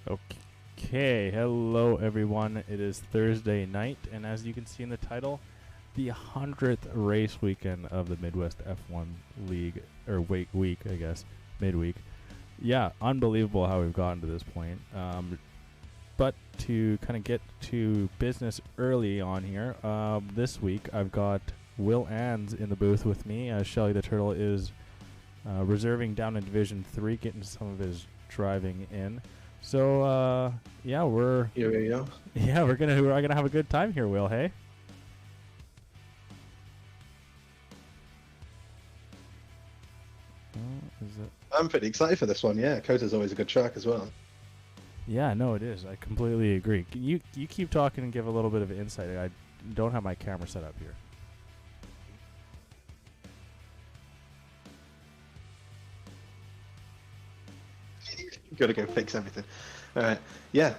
Okay, hello everyone. It is Thursday night, and as you can see in the title, the 100th race weekend of the Midwest F1 League, or week, I guess, midweek. Yeah, unbelievable how we've gotten to this point. But to kind of get to business early on here, this week I've got Will Ans in the booth with me, as Shelly the Turtle is reserving down in Division 3, getting some of his driving in. So yeah, we're gonna have a good time here, Will. Hey. I'm pretty excited for this one. Yeah, COTA's always a good track as well. Yeah, no, it is. I completely agree. You keep talking and give a little bit of insight. I don't have my camera set up here. Gotta go fix everything. All right. Yeah.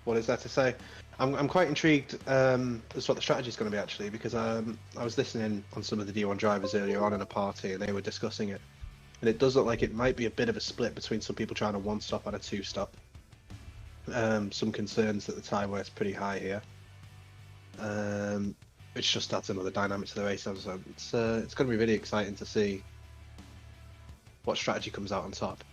What is that to say? I'm quite intrigued as to what the strategy is going to be actually, because I was listening on some of the D1 drivers earlier on in a party and they were discussing it, and it does look like it might be a bit of a split between some people trying a one stop and a two stop. Some concerns that the tyre wear is pretty high here, which just adds another dynamic to the race. So it's going to be really exciting to see what strategy comes out on top.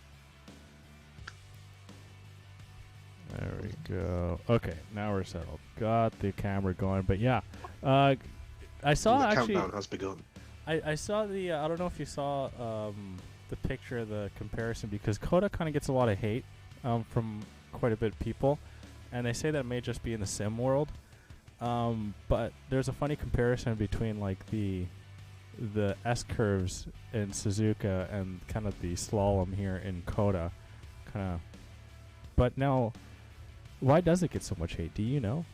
There we go. Okay, now we're settled. Got the camera going, but yeah, I saw the actually. Countdown has begun. I saw the. I don't know if you saw the picture of the comparison, because COTA kind of gets a lot of hate from quite a bit of people, and they say that may just be in the sim world. But there's a funny comparison between like the S curves in Suzuka and kind of the slalom here in COTA, kind of. But now, why does it get so much hate? Do you know?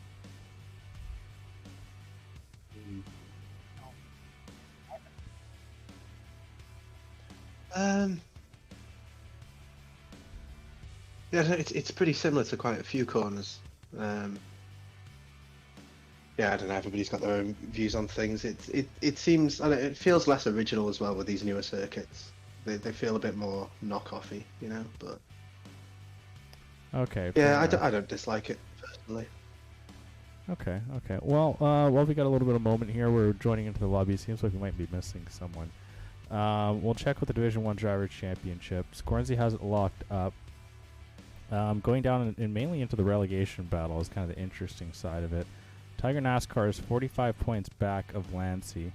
Yeah, it's pretty similar to quite a few corners. Yeah, I don't know. Everybody's got their own views on things. It seems, and it feels less original as well with these newer circuits. They feel a bit more knockoffy, you know. But Okay. yeah, I don't dislike it personally. Okay. Well, we got a little bit of moment here. We're joining into the lobby. Seems like we might be missing someone. We'll check with the Division 1 Drivers' Championship. Scornsey has it locked up. Going down and mainly into the relegation battle is kind of the interesting side of it. Tiger NASCAR is 45 points back of Lancy.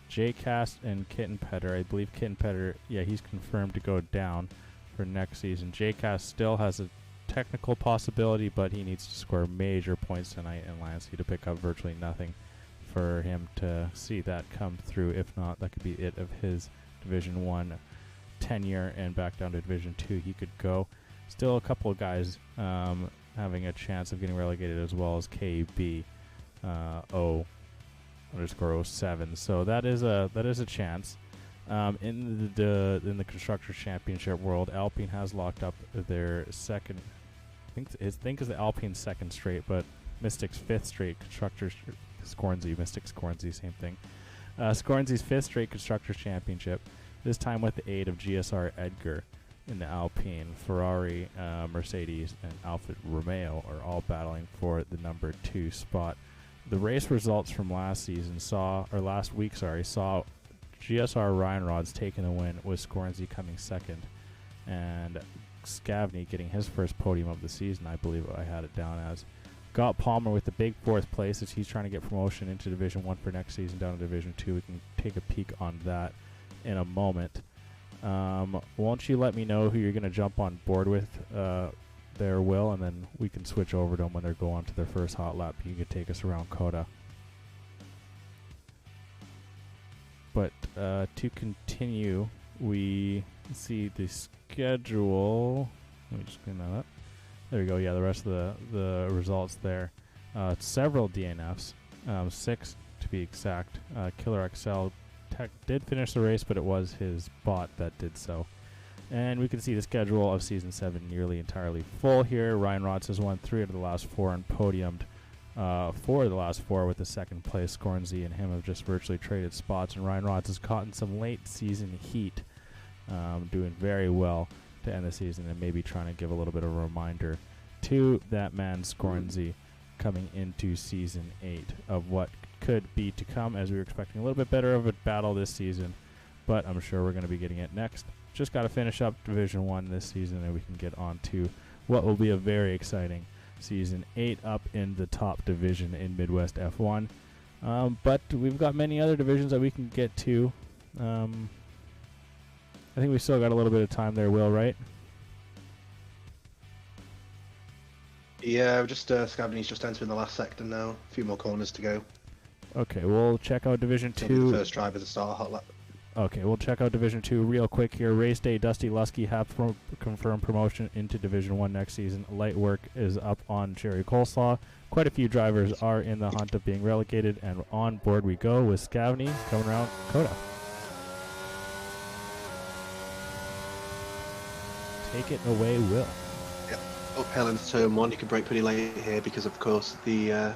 J-Cast and Kitten Petter. I believe Kitten Petter, yeah, he's confirmed to go down for next season. J-Cast still has a technical possibility, but he needs to score major points tonight in Lancy to pick up virtually nothing for him to see that come through. If not, that could be it of his Division 1 tenure, and back down to Division 2 he could go. Still a couple of guys having a chance of getting relegated, as well as KB O_07. So that is a chance. In the Constructors Championship world, Alpine has locked up their second. I think is the Alpine's second straight, but Mystic's fifth straight Constructors. Mystic Scornsey, same thing. Scornsey's fifth straight Constructors Championship. This time with the aid of GSR Edgar in the Alpine. Ferrari, Mercedes, and Alfa Romeo are all battling for the number 2 spot. The race results from last week saw GSR Ryan Rods taking the win, with Scornsey coming second, and Scavney getting his first podium of the season. I believe I had it down as. Got Palmer with the big 4th place as he's trying to get promotion into Division 1 for next season down to Division 2. We can take a peek on that in a moment. Won't you let me know who you're going to jump on board with there, Will, and then we can switch over to them when they're going to their first hot lap. You can take us around COTA. But to continue, we see the schedule. Let me just clean that up. There we go. Yeah, the rest of the results there. Several DNFs, 6 to be exact. Killer XL did finish the race, but it was his bot that did so. And we can see the schedule of Season 7 nearly entirely full here. Ryan Rods has won 3 out of the last 4 and podiumed 4 of the last 4, with the second place. Scornsey and him have just virtually traded spots, and Ryan Rods has caught in some late season heat, doing very well to end the season, and maybe trying to give a little bit of a reminder to that man Scornsy coming into Season 8 of what could be to come, as we were expecting a little bit better of a battle this season, but I'm sure we're going to be getting it next. Just got to finish up Division 1 this season, and we can get on to what will be a very exciting Season 8 up in the top division in Midwest F1. But we've got many other divisions that we can get to. I think we still got a little bit of time there, Will, right? Yeah, just Scavany's just entering the last sector now. A few more corners to go. Okay, we'll check out Division He'll be 2. the first driver to start a hot lap. Okay, we'll check out Division 2 real quick here. Race day, Dusty Lusky have confirmed promotion into Division 1 next season. Light work is up on Cherry Coleslaw. Quite a few drivers are in the hunt of being relegated, and on board we go with Scavany coming around COTA. Take it away, Will. Yep. Uphill into turn 1, you can brake pretty late here because, of course, the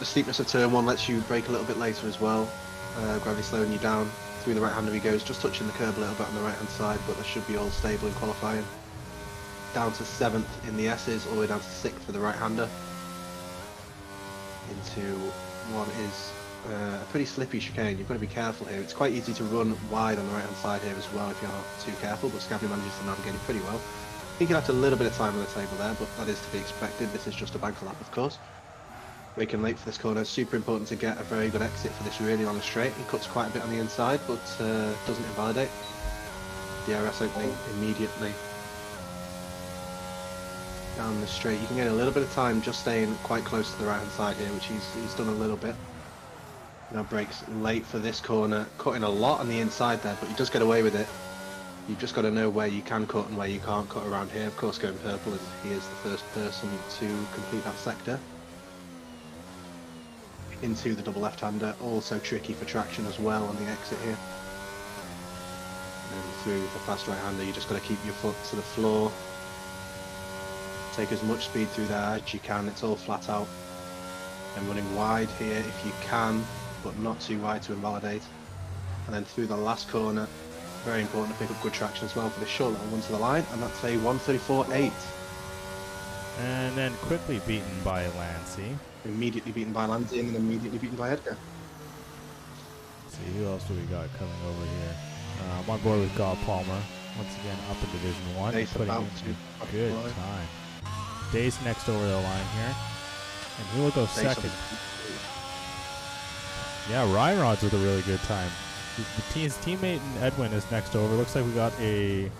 steepness of turn 1 lets you brake a little bit later as well. Gravity slowing you down. Through the right hander he goes, just touching the curb a little bit on the right hand side, but that should be all stable in qualifying. Down to 7th in the S's, all the way down to 6th for the right hander. Into what is a pretty slippy chicane. You've got to be careful here. It's quite easy to run wide on the right hand side here as well if you're not too careful, but Scavany manages to navigate it pretty well. I think he left a little bit of time on the table there, but that is to be expected. This is just a bank lap, of course. Braking late for this corner. Super important to get a very good exit for this really long straight. He cuts quite a bit on the inside, but doesn't invalidate. DRS opening immediately down the straight. You can get a little bit of time just staying quite close to the right hand side here, which he's done a little bit. Now brakes late for this corner, cutting a lot on the inside there, but he does get away with it. You've just got to know where you can cut and where you can't cut around here. Of course, going purple as he is the first person to complete that sector. Into the double left-hander, also tricky for traction as well on the exit here. And through the fast right-hander, you just got to keep your foot to the floor. Take as much speed through there as you can, it's all flat out. And running wide here if you can, but not too wide to invalidate. And then through the last corner, very important to pick up good traction as well for the short little one to the line, and that's a 1:34.8. And then quickly beaten by Lancey. Immediately beaten by Lansing and immediately beaten by Edgar. Let's see, who else do we got coming over here? I'm on board with God Palmer. Once again, up in Division 1. Dace Putting about in to a good time. Dace next over the line here. And he will go second. Yeah, Ryan Rod's with a really good time. His teammate Edwin is next over. Looks like we got a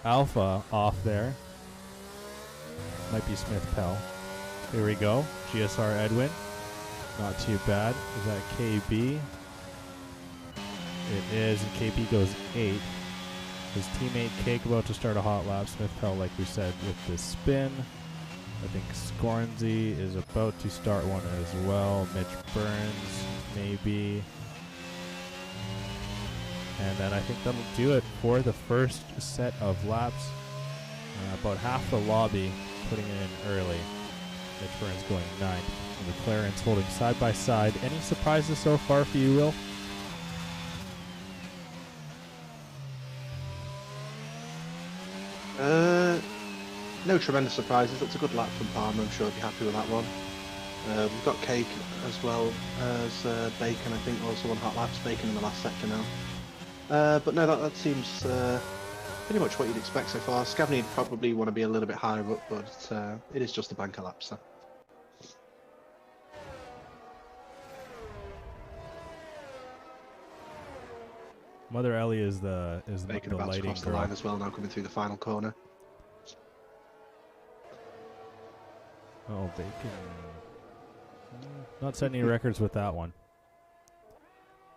Alpha off there. Might be Smith Pell. Here we go. GSR Edwin. Not too bad. Is that KB? It is, and KB goes 8. His teammate Cake about to start a hot lap. Smith Pell, like we said, with the spin. I think Scornsy is about to start one as well. Mitch Burns, maybe. And then I think that'll do it for the first set of laps. About half the lobby putting it in early. Mitch Burns going 9th. And the McLaren's holding side by side. Any surprises so far for you, Will? No tremendous surprises. That's a good lap from Palmer. I'm sure he'll be happy with that one. We've got Cake as well as Bacon, I think, also on hot laps. Bacon in the last sector now. But no, that seems pretty much what you'd expect so far. Scavany would probably want to be a little bit higher up, but it is just a banker lap, so. Mother Ellie is the Bacon the about to lighting cross the girl. line as well now, coming through the final corner. Oh, Bacon. Not setting any records with that one.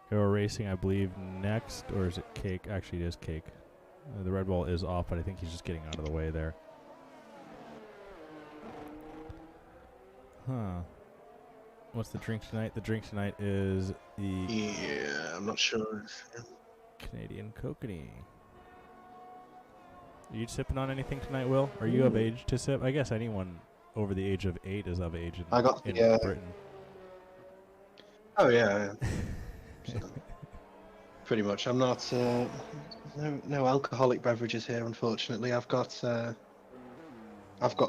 Hero Racing, I believe, next. Or is it Cake? Actually, it is Cake. The Red Bull is off, but I think he's just getting out of the way there. Huh. What's the drink tonight? The drink tonight is the... Yeah, I'm not sure. Canadian Kokanee. Are you sipping on anything tonight, Will? Are you of age to sip? I guess anyone over the age of 8 is of age in Britain. Oh, yeah. So, pretty much. I'm not no alcoholic beverages here, unfortunately. I've got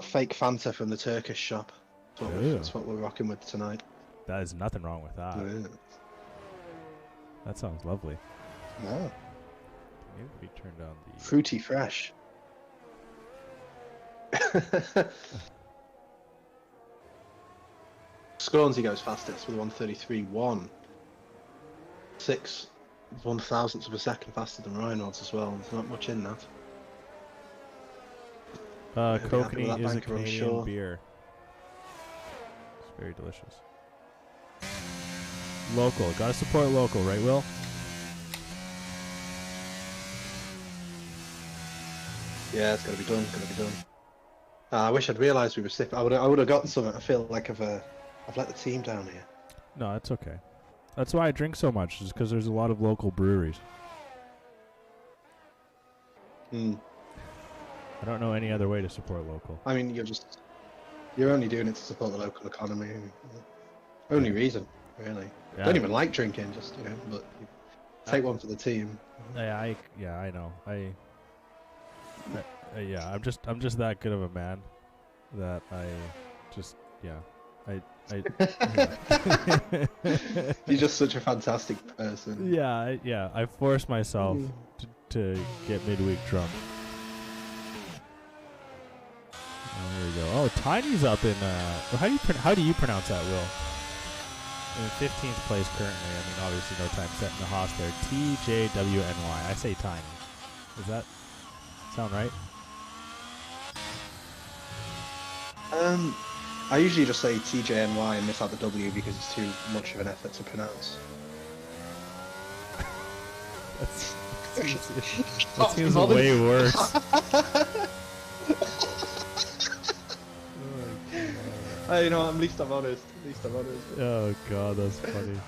fake Fanta from the Turkish shop. That's what we're rocking with tonight. That is nothing wrong with that. Yeah. That sounds lovely. No. Maybe we turn down the Fruity fresh. Scornsy goes fastest with 133.1. 6/1000th of a second faster than Reynolds as well. There's not much in that. Kokanee is a banker, I'm Canadian sure. beer. It's very delicious. Local. Gotta support local, right, Will? Yeah, it's gotta be done. I wish I'd realised we were sipping. I would have gotten something. I feel like I've let the team down here. No, that's okay. That's why I drink so much, is because there's a lot of local breweries. Hmm. I don't know any other way to support local. I mean, you're only doing it to support the local economy. Only reason, really. Yeah. Don't even like drinking, just but you take one for the team. I know. I'm just that good of a man that I just You're just such a fantastic person. I force myself to get midweek drunk. Oh, here we go. Oh, Tiny's up in how do you pronounce that, Will? In 15th place currently. I mean, obviously no time set in the Haas there. TJWNY. I say Tiny. Does that sound right? I usually just say TJNY and miss out the W because it's too much of an effort to pronounce. That seems way worse. At least I'm honest. Oh god, that's funny.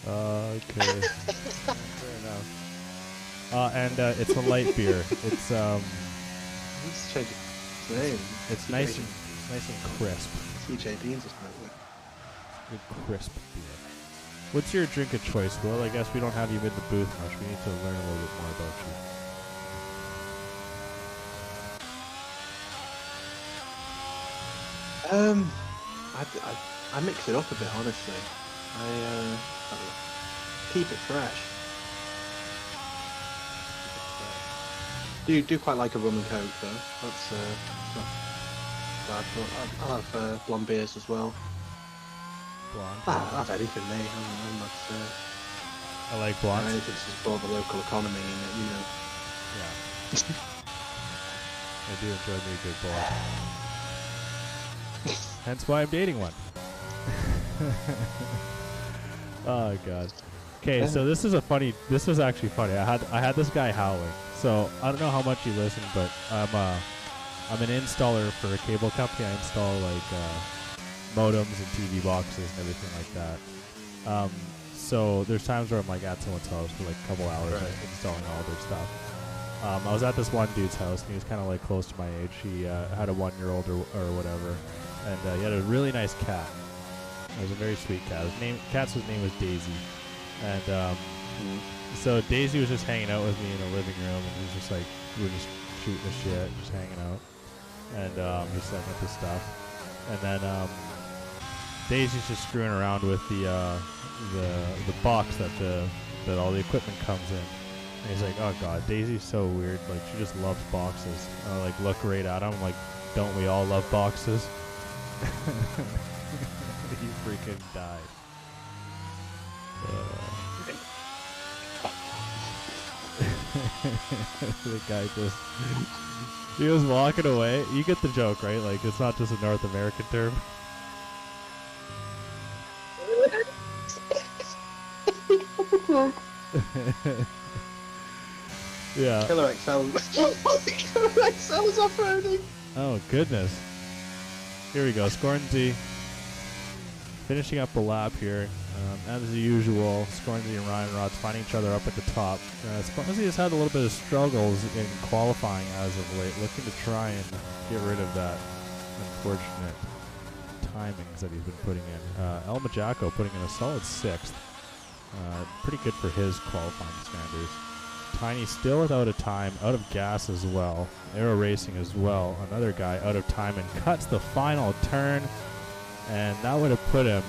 Okay. Fair enough. And it's a light beer. It's Let's change its name. It's nice and crisp. CJ Beans is probably. Good crisp beer. What's your drink of choice, Will? I guess we don't have you in the booth much. We need to learn a little bit more about you. I mix it up a bit, honestly. I keep it fresh. Do quite like a rum and coke though. That's not bad. But I'll have blonde beers as well. Blonde. I'll have anything, mate. I'm not. I like blondes. Anything to support the local economy, Yeah. I do enjoy me a good blonde. Hence why I'm dating one. Oh god. Okay, so this is actually funny. I had this guy howling. So I don't know how much you listen, but I'm an installer for a cable company. I install modems and TV boxes and everything like that. So there's times where I'm at someone's house for a couple hours installing all their stuff. I was at this one dude's house and he was kind of close to my age. He had a 1-year-old or whatever, and he had a really nice cat. It was a very sweet cat. Cat's name was Daisy, and so Daisy was just hanging out with me in the living room, and he was just we were just shooting the shit, just hanging out, and he's setting up his stuff, and then Daisy's just screwing around with the box that all the equipment comes in. And he's like, oh god, Daisy's so weird, she just loves boxes. And I look right at him, don't we all love boxes? He freaking died. The guy he was walking away. You get the joke, right? It's not just a North American term. Yeah. Killer XL. Killer XL is off-roading. Oh goodness. Here we go. Scornsy finishing up the lap here. As usual, Scornsy and Ryan Rod's finding each other up at the top. Scornsy has had a little bit of struggles in qualifying as of late, looking to try and get rid of that unfortunate timings that he's been putting in. El Majacco putting in a solid 6th. Pretty good for his qualifying standards. Tiny still without a time, out of gas as well. Aero racing as well. Another guy out of time and cuts the final turn. And that would have put him...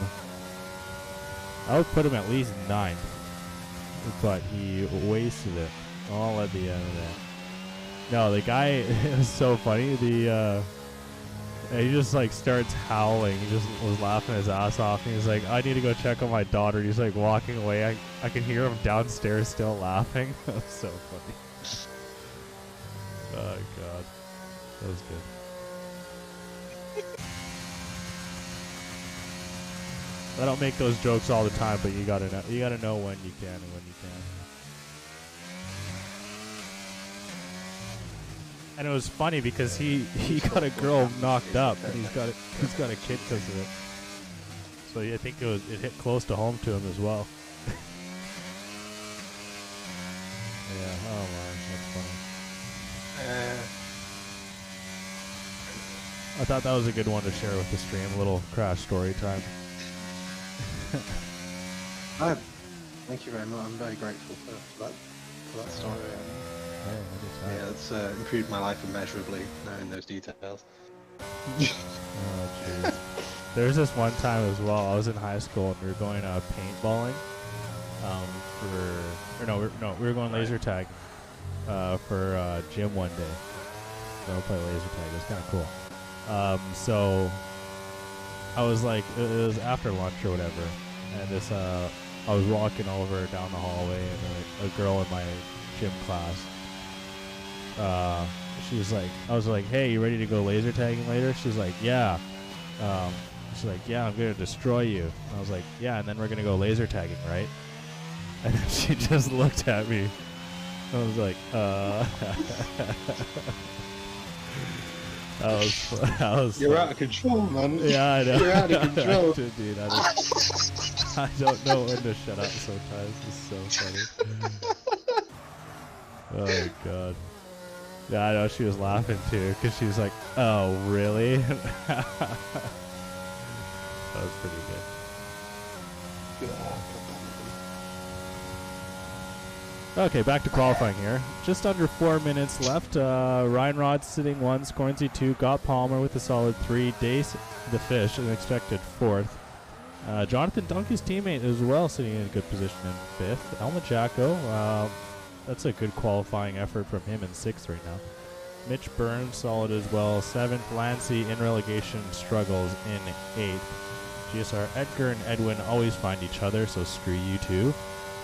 I would put him at least 9th. But he wasted it all at the end of that. No, the guy, it was so funny. He just like starts howling. He just was laughing his ass off. And he's like, I need to go check on my daughter. He's like walking away. I can hear him downstairs still laughing. That was so funny. Oh, God. That was good. I don't make those jokes all the time, but you gotta know when you can and when you can't. And it was funny because he got a girl knocked up, and he's got a kid because of it. So I think it hit close to home to him as well. Yeah. Oh my, that's funny. I thought that was a good one to share with the stream. A little crash story time. Thank you very much. I'm very grateful for that story. Yeah, it's improved my life immeasurably knowing those details. Oh jeez. There was this one time as well. I was in high school and we were going paintballing. We were going laser tag for gym one day. So I'll play laser tag. It was kind of cool. So I was like, it was after lunch or whatever, and this I was walking over down the hallway, and a girl in my gym class, she was like, I was like, hey, you ready to go laser tagging later? She's like, yeah. She's like, yeah, I'm gonna destroy you. And I was like, yeah, and then we're gonna go laser tagging, right? And then she just looked at me. I was like, That was You're fun. out of control, man. Yeah, I know. You're out of control. Dude, I don't know when to shut up sometimes. It's so funny. Oh, God. Yeah, I know. She was laughing, too, because she was like, oh, really? That was pretty good. Okay, back to qualifying here. Just under 4 minutes left. Ryan Rod sitting 1, Scornsey 2, got Palmer with a solid 3, Dace the Fish an expected 4th. Jonathan Dunky's teammate as well sitting in a good position in 5th. Elma Jacko, that's a good qualifying effort from him in 6th right now. Mitch Burns solid as well, 7th. Lancy in relegation struggles in 8th. GSR Edgar and Edwin always find each other, so screw you two.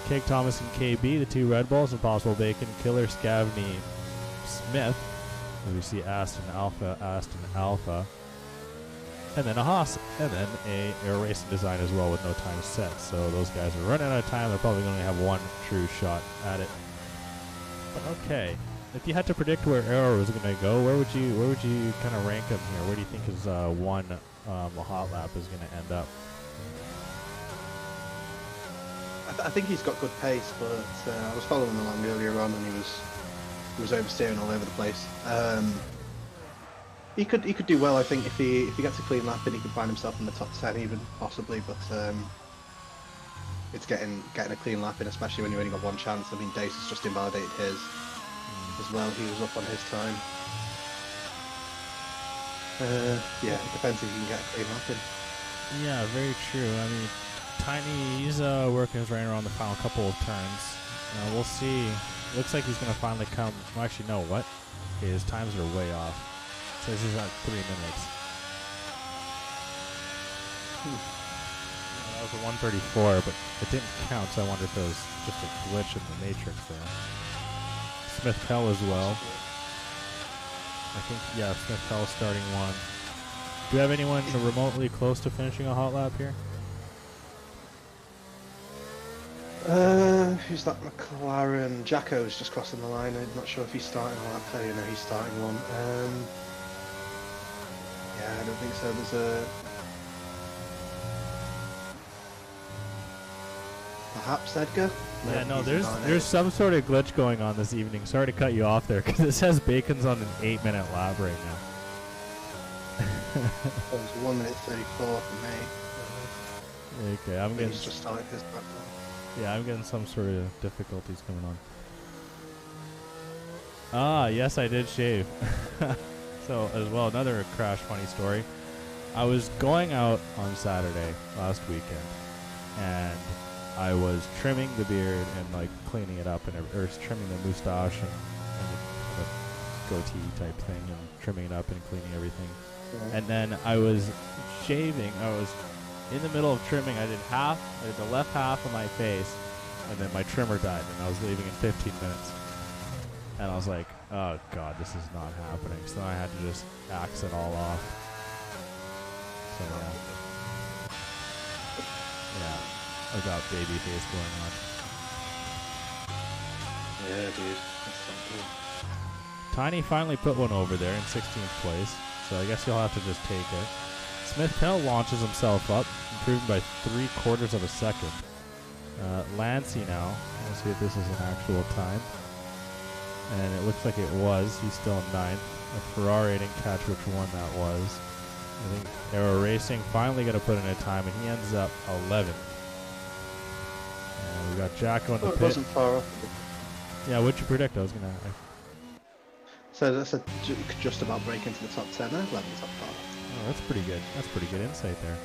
Cake Thomas and KB, the 2 Red Balls, Impossible Bacon, Killer Scavney Smith. And we see Aston Alpha. And then a Haas. And then a Air Racing Design as well with no time set. So those guys are running out of time. They're probably going to have one true shot at it. But okay. If you had to predict where Aero was going to go, where would you kind of rank them here? Where do you think is one hot lap is going to end up? I think he's got good pace, but I was following along earlier on, and he was oversteering all over the place. He could do well, I think, if he gets a clean lap, and he could find himself in the top 10 even possibly. But it's getting a clean lap in, especially when you only got one chance. I mean, Dace has just invalidated his as well. He was up on his time. Yeah, it depends if you can get a clean lap in. Yeah, very true. I mean, Tiny, he's working his way around the final couple of turns. We'll see. Looks like he's going to finally come. Well, actually, no, what? Okay, his times are way off. It says he's at 3 minutes. That was a 134, but it didn't count, so I wonder if it was just a glitch in the matrix there. Smith Pell as well. I think, yeah, Smith Pell starting 1. Do you have anyone remotely close to finishing a hot lap here? Who's that McLaren? Jacko's just crossing the line. I'm not sure if he's starting a lap. I know he's starting one. Yeah, I don't think so. There's perhaps Edgar? Yeah, no, there's some sort of glitch going on this evening. Sorry to cut you off there, because it says Bacon's on an 8-minute lap right now. It was 1 minute 34 for me. Okay, I'm getting. He's just started his lap. Yeah, I'm getting some sort of difficulties coming on. Yes, I did shave. So, as well, another Crash funny story. I was going out on Saturday last weekend, and I was trimming the beard and like cleaning it up and or trimming the mustache and the goatee type thing and trimming it up and cleaning everything. Yeah. And then I was shaving. I was in the middle of trimming. I did the left half of my face, and then my trimmer died, and I was leaving in 15 minutes. And I was like, oh god, this is not happening. So then I had to just axe it all off. So yeah, I got baby face going on. Yeah, dude. That's so cool. Tiny finally put one over there in 16th place, so I guess you'll have to just take it. Smith Pell launches himself up, improving by 3/4 of a second. Lancey now, let's see if this is an actual time. And it looks like it was. He's still in 9th. A Ferrari, I didn't catch which one that was. I think Aero Racing finally going to put in a time, and he ends up 11th. And we got Jacko in the pit. It wasn't far off. Yeah, what'd you predict? I was going to... So that's just about break into the top 10 there. 11 top 5. Oh, that's pretty good. That's pretty good insight there.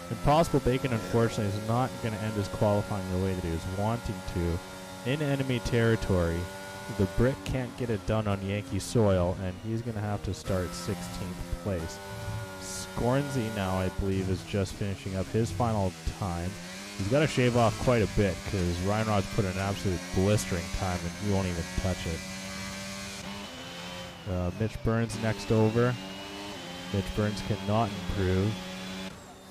Impossible Bacon, unfortunately, is not going to end his qualifying the way that he was wanting to. In enemy territory, the Brit can't get it done on Yankee soil, and he's going to have to start 16th place. Scornsey now, I believe, is just finishing up his final time. He's got to shave off quite a bit because Ryan Rod's put in an absolute blistering time, and he won't even touch it. Mitch Burns next over. Mitch Burns cannot improve.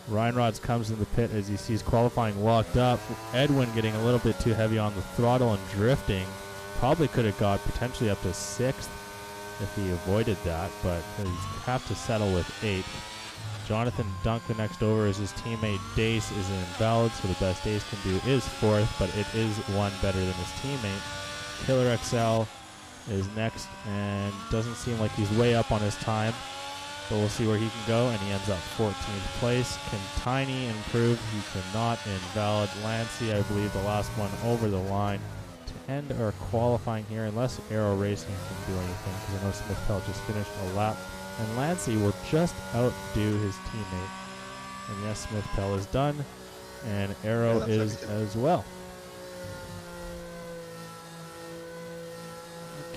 Ryan Rods comes in the pit as he sees qualifying locked up. Edwin getting a little bit too heavy on the throttle and drifting. Probably could have got potentially up to 6th if he avoided that, but he's have to settle with 8th. Jonathan Dunk, the next over, as his teammate Dace is invalid, so the best Dace can do is 4th, but it is one better than his teammate. Killer XL is next and doesn't seem like he's way up on his time, but we'll see where he can go, and he ends up 14th place. Can Tiny improve? He cannot. Invalid. Lancey, I believe, the last one over the line to end our qualifying here, unless Aero Racing can do anything, because I know Smith Pell just finished a lap, and Lancey will just outdo his teammate. And yes, Smith Pell is done, and Aero is as well.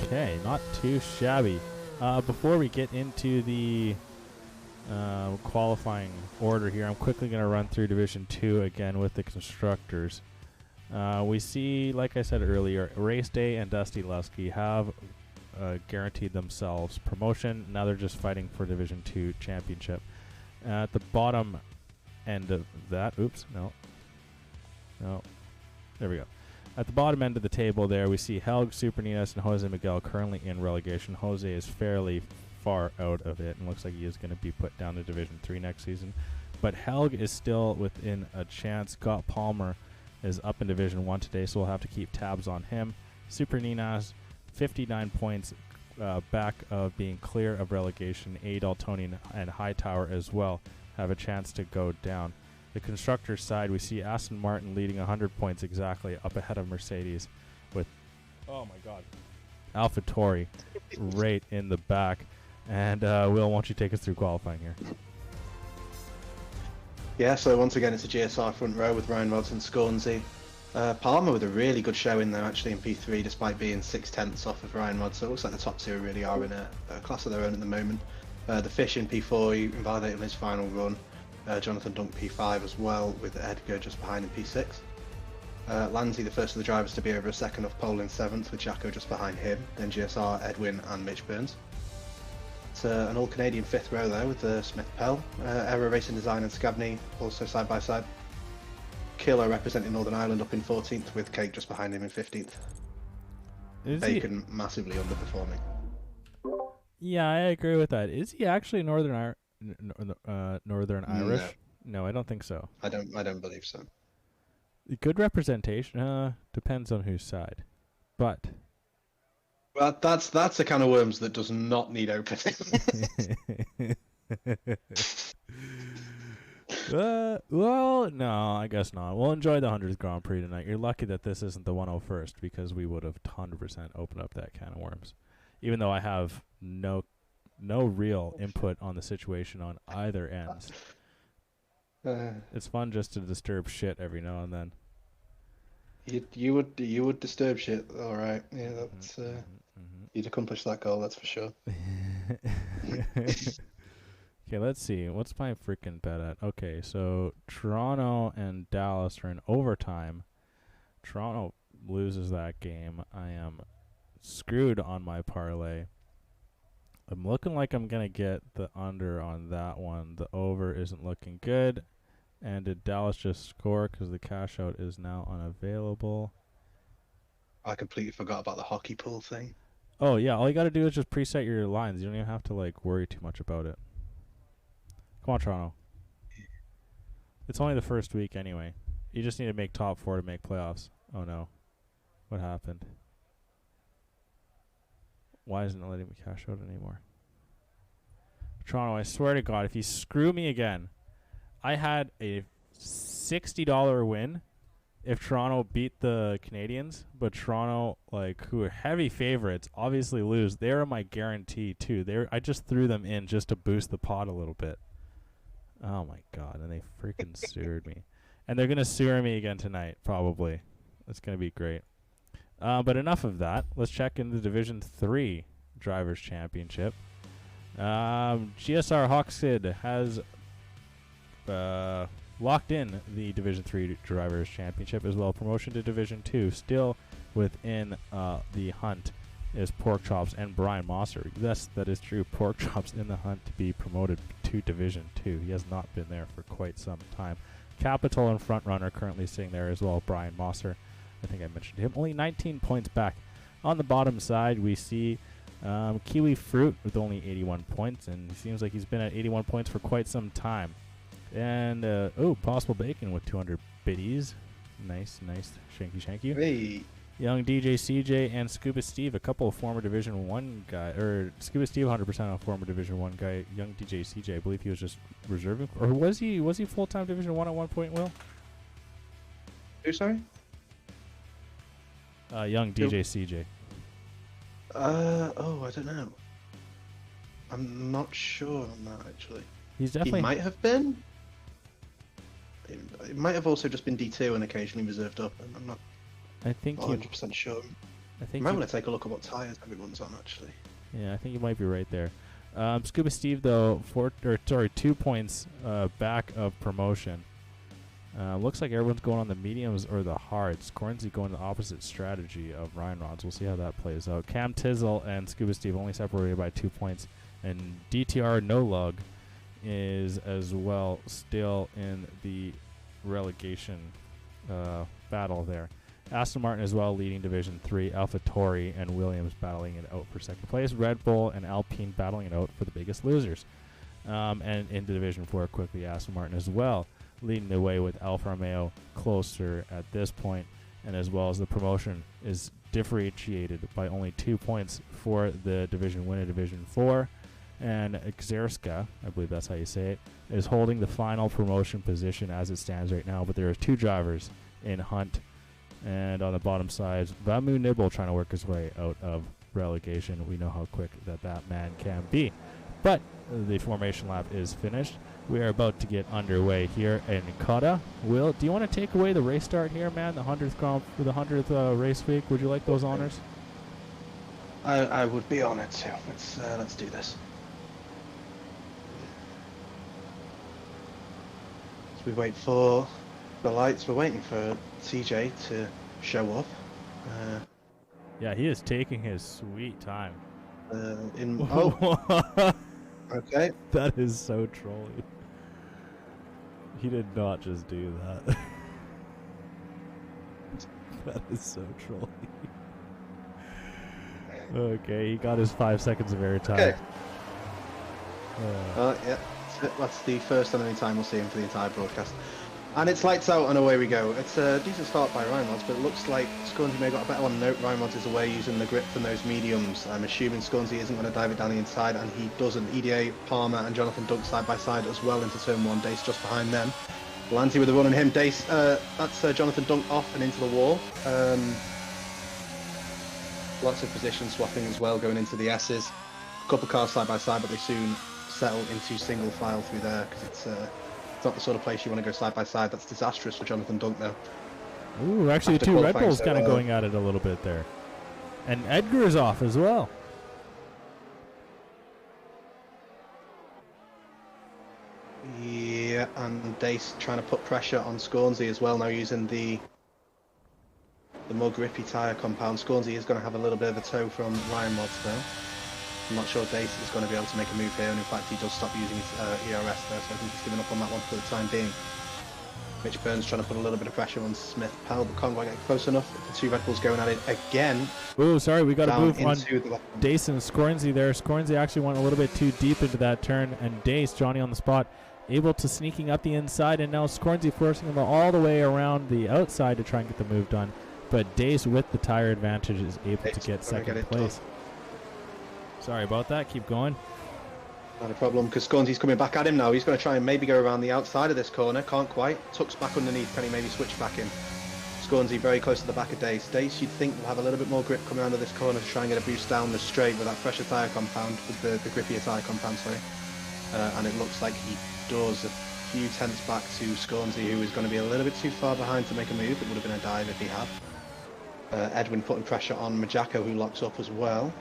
Okay, not too shabby. Before we get into the qualifying order here, I'm quickly going to run through Division 2 again with the constructors. We see, like I said earlier, Race Day and Dusty Lusky have guaranteed themselves promotion. Now they're just fighting for Division 2 championship. At the bottom end of that, there we go. At the bottom end of the table there, we see Helg, Super Ninas, and Jose Miguel currently in relegation. Jose is fairly far out of it and looks like he is going to be put down to Division 3 next season. But Helg is still within a chance. Scott Palmer is up in Division 1 today, so we'll have to keep tabs on him. Super Ninas, 59 points back of being clear of relegation. A. Daltonian and Hightower as well have a chance to go down. The constructors side, we see Aston Martin leading 100 points exactly, up ahead of Mercedes with, oh my god, AlphaTauri right in the back. And Will, why don't you take us through qualifying here? Yeah, so once again it's a GSR front row with Ryan Rods and Scornsey. Palmer with a really good showing there actually in P3 despite being 6/10 off of Ryan Rods, so it looks like the top two really are in a class of their own at the moment. The Fish in P4, he invalidated his final run. Jonathan Dunk P5 as well, with Edgar just behind in P6. Lansey, the first of the drivers to be over a second off pole in 7th, with Jacko just behind him. Then GSR, Edwin and Mitch Burns. It's an all-Canadian 5th row there with Smith Pell. Aero Racing Design and Scabney also side by side. Killer representing Northern Ireland up in 14th, with Cake just behind him in 15th. Bacon massively underperforming. Yeah, I agree with that. Is he actually Northern Irish? No, I don't think so. I don't believe so. Good representation. Depends on whose side, but well, that's a can of worms that does not need opening. Well, no, I guess not. We'll enjoy the 100th Grand Prix tonight. You're lucky that this isn't the 101st, because we would have 100% opened up that can of worms. even though I have no real input on the situation on either ends. It's fun just to disturb shit every now and then. You would disturb shit, all right. Yeah, that's you'd accomplish that goal, that's for sure. Okay, let's see. What's my freaking bet at? Okay, so Toronto and Dallas are in overtime. Toronto loses that game. I am screwed on my parlay. I'm looking like I'm going to get the under on that one. The over isn't looking good. And did Dallas just score because the cash out is now unavailable? I completely forgot about the hockey pool thing. Oh, yeah. All you got to do is just preset your lines. You don't even have to, like, worry too much about it. Come on, Toronto. It's only the first week anyway. You just need to make top 4 to make playoffs. Oh, no. What happened? Why isn't it letting me cash out anymore? Toronto, I swear to God, if you screw me again, I had a $60 win if Toronto beat the Canadians, but Toronto, like, who are heavy favorites, obviously lose. They're my guarantee, too. I just threw them in just to boost the pot a little bit. Oh, my God, and they freaking sewered me. And they're going to sewer me again tonight, probably. It's going to be great. But enough of that. Let's check in the Division 3 Drivers' Championship. GSR Hawksid has locked in the Division 3 Drivers' Championship as well. Promotion to Division 2. Still within the hunt is Pork Chops and Brian Mosser. Yes, that is true. Pork Chops in the hunt to be promoted to Division 2. He has not been there for quite some time. Capital and Frontrunner currently sitting there as well. Brian Mosser, I think I mentioned him. Only 19 points back. On the bottom side, we see Kiwi Fruit with only 81 points, and it seems like he's been at 81 points for quite some time. And, Possible Bacon with 200 biddies. Nice. Shanky. Hey. Young DJ CJ and Scuba Steve, a couple of former Division 1 guy, or Scuba Steve 100% a former Division 1 guy. Young DJ CJ, I believe he was just reserving, or was he full-time Division 1 at one point, Will? Who, sorry? Young DJ CJ. I don't know. I'm not sure on that, actually. He's definitely... He might have been. It might have also just been D2 and occasionally reserved up. I'm not I think 100% sure. I think you might want to take a look at what tyres everyone's on, actually. Yeah, I think you might be right there. Scuba Steve, though, 2 points back of promotion. Looks like everyone's going on the mediums or the hards. Cornsey going the opposite strategy of Ryan Rods. We'll see how that plays out. Cam Tizzle and Scuba Steve only separated by 2 points. And DTR No Lug is as well still in the relegation battle there. Aston Martin as well leading Division 3. AlphaTauri and Williams battling it out for second place. Red Bull and Alpine battling it out for the biggest losers. And into Division 4 quickly, Aston Martin as well leading the way with Alfa Romeo closer at this point. And as well as the promotion is differentiated by only 2 points for the division winner, Division 4. And Xerska, I believe that's how you say it, is holding the final promotion position as it stands right now. But there are 2 drivers in hunt. And on the bottom side, Vamu Nibble trying to work his way out of relegation. We know how quick that man can be. But the formation lap is finished. We are about to get underway here in COTA. Will, do you want to take away the race start here, man? The 100th race week. Would you like those honors? I would be honored to. Let's do this. As we wait for the lights, we're waiting for CJ to show up. Yeah, he is taking his sweet time. Okay. That is so trolly. He did not just do that. That is so trolly. Okay, he got his 5 seconds of airtime. Okay. Yeah, that's the first and only time we'll see him for the entire broadcast. And it's lights out and away we go. It's a decent start by Ryan Rods, but it looks like Scornsey may have got a better one. Note, Ryan Rods is away using the grip from those mediums. I'm assuming Scornsey isn't going to dive it down the inside, and he doesn't. EDA, Palmer and Jonathan Dunk side by side as well into turn 1. Dace just behind them. Lanty with a run on him. Dace, that's Jonathan Dunk off and into the wall. Lots of position swapping as well going into the S's. A couple cars side by side, but they soon settle into single file through there because it's not the sort of place you want to go side by side. That's disastrous for Jonathan Dunk now. Ooh, actually After the two Red qualifying Bulls so kind of well. going at it a little bit there. And Edgar is off as well. Yeah, and Dace trying to put pressure on Scornsey as well now, using the more grippy tyre compound. Scornsey is going to have a little bit of a tow from Ryan Mods though. I'm not sure Dace is going to be able to make a move here, and in fact he does stop using his ERS there, so I think he's given up on that one for the time being. Mitch Burns trying to put a little bit of pressure on Smith Pell, but can't quite get close enough. The two Red Bulls going at it again. Ooh, sorry, we got to move on the Dace and Scornsey there. Scornsey actually went a little bit too deep into that turn, and Dace, Johnny on the spot, able to sneaking up the inside, and now Scornsey forcing him all the way around the outside to try and get the move done. But Dace, with the tire advantage, is able to get second place. Sorry about that. Keep going. Not a problem, because Scornsey's coming back at him now. He's going to try and maybe go around the outside of this corner. Can't quite. Tucks back underneath. Can he maybe switch back in? Scornsey very close to the back of Dace. Dace, you'd think, will have a little bit more grip coming around this corner to try and get a boost down the straight with that fresher tyre compound, with the grippier tyre compound, sorry. And it looks like he does, a few tenths back to Scornsey, who is going to be a little bit too far behind to make a move. It would have been a dive if he had. Edwin putting pressure on Majako, who locks up as well.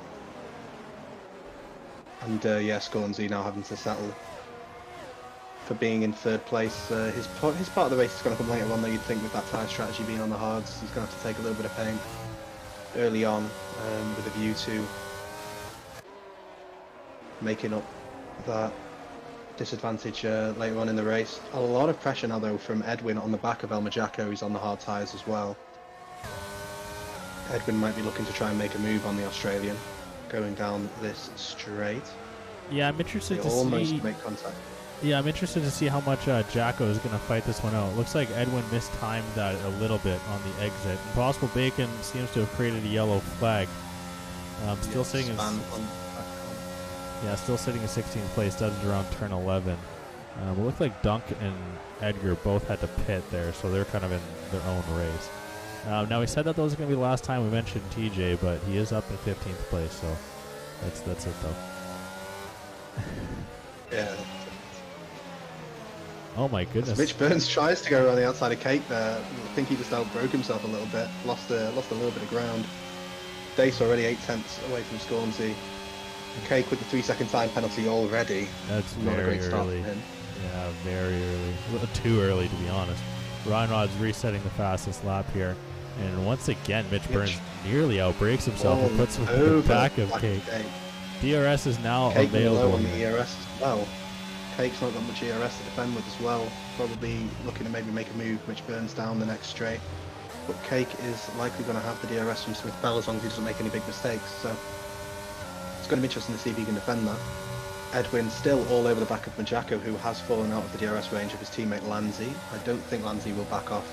And yeah, Scornsey now having to settle for being in third place. His part of the race is going to come later on, though. You'd think with that tyre strategy being on the hards, he's going to have to take a little bit of pain early on, with a view to making up that disadvantage later on in the race. A lot of pressure now, though, from Edwin on the back of El Majako, who's on the hard tyres as well. Edwin might be looking to try and make a move on the Australian going down this straight. Yeah, I'm interested to almost see. Make contact. Yeah, I'm interested to see how much Jacko is going to fight this one out. Looks like Edwin mistimed that a little bit on the exit. Impossible Bacon seems to have created a yellow flag. Still sitting in. Yeah, still sitting in 16th place. Does it around turn 11. It looked like Dunk and Edgar both had to pit there, so they're kind of in their own race. Now, we said that was going to be the last time we mentioned TJ, but he is up in 15th place, so that's it, though. Yeah. Oh, my goodness. Mitch Burns tries to go around the outside of Cake there. I think he just outbroke himself a little bit. Lost a little bit of ground. Dace already 8 tenths away from Scornsey. Cake with the 3-second time penalty already. That's not very a great start early. for him. Yeah, very early. A little too early, to be honest. Ryan Rod's resetting the fastest lap here. And once again, Mitch Burns nearly outbreaks himself and puts him in the back of Cake. DRS is now Cake available. low on the ERS as well. Cake's not got much ERS to defend with as well. Probably looking to maybe make a move, Mitch Burns down the next straight. But Cake is likely going to have the DRS from Smith Bell as long as he doesn't make any big mistakes. So it's going to be interesting to see if he can defend that. Edwin still all over the back of Majako, who has fallen out of the DRS range of his teammate Lanzi. I don't think Lanzi will back off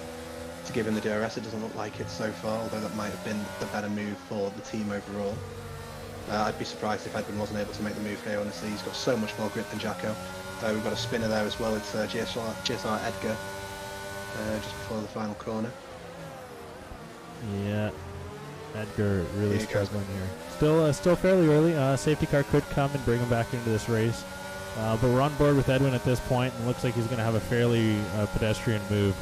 to give him the DRS. It doesn't look like it so far, although that might have been the better move for the team overall. I'd be surprised if Edwin wasn't able to make the move here, honestly. He's got so much more grip than Jacko. We've got a spinner there as well. It's GSR Edgar, just before the final corner. Yeah, Edgar really struggling here. Still fairly early. Safety car could come and bring him back into this race. But we're on board with Edwin at this point, and looks like he's going to have a fairly pedestrian move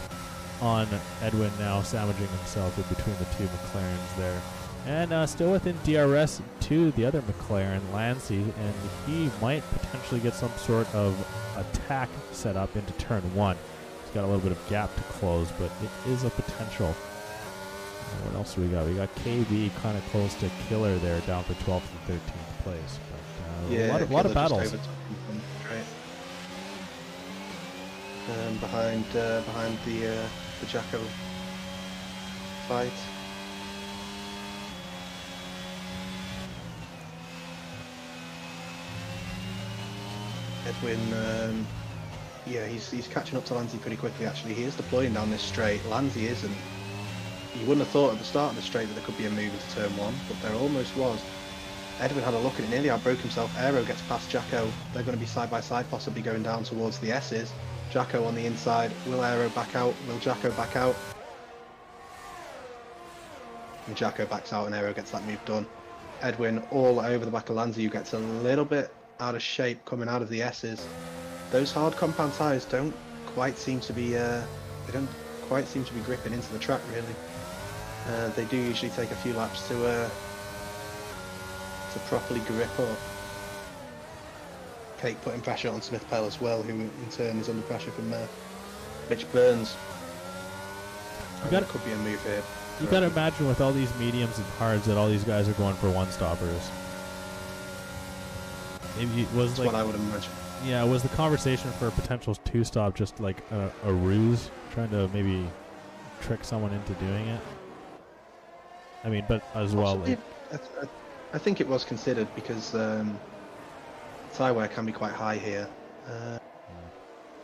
on Edwin now, sandwiching himself in between the two McLarens there. And still within DRS to the other McLaren, Lancy, and he might potentially get some sort of attack set up into turn 1. He's got a little bit of gap to close, but it is a potential. What else do we got? We got KB kind of close to Killer there, down for 12th and 13th place. But yeah, a lot of battles. Behind the Jacko fight. Edwin, yeah, he's catching up to Lanzi pretty quickly. Actually, he is deploying down this straight. Lanzi isn't. You wouldn't have thought at the start of the straight that there could be a move into turn 1, but there almost was. Edwin had a look at it, nearly outbroke himself. Aero gets past Jacko. They're going to be side by side, possibly going down towards the S's. Jacko on the inside. Will Aero back out? Will Jacko back out? And Jacko backs out and Aero gets that move done. Edwin all over the back of Lanzi, who gets a little bit out of shape coming out of the S's. Those hard compound tyres don't quite seem to be gripping into the track really. They do usually take a few laps to properly grip up. Cake putting pressure on Smith Pell as well, who in turn is under pressure from Mitch Burns. There could be a move here. You got to imagine with all these mediums and hards that all these guys are going for one-stoppers. Maybe it was That's like what I would imagine. Yeah, was the conversation for a potential two-stop just like a ruse, trying to maybe trick someone into doing it? I mean, but as well, like, I think it was considered because tyre wear can be quite high here. I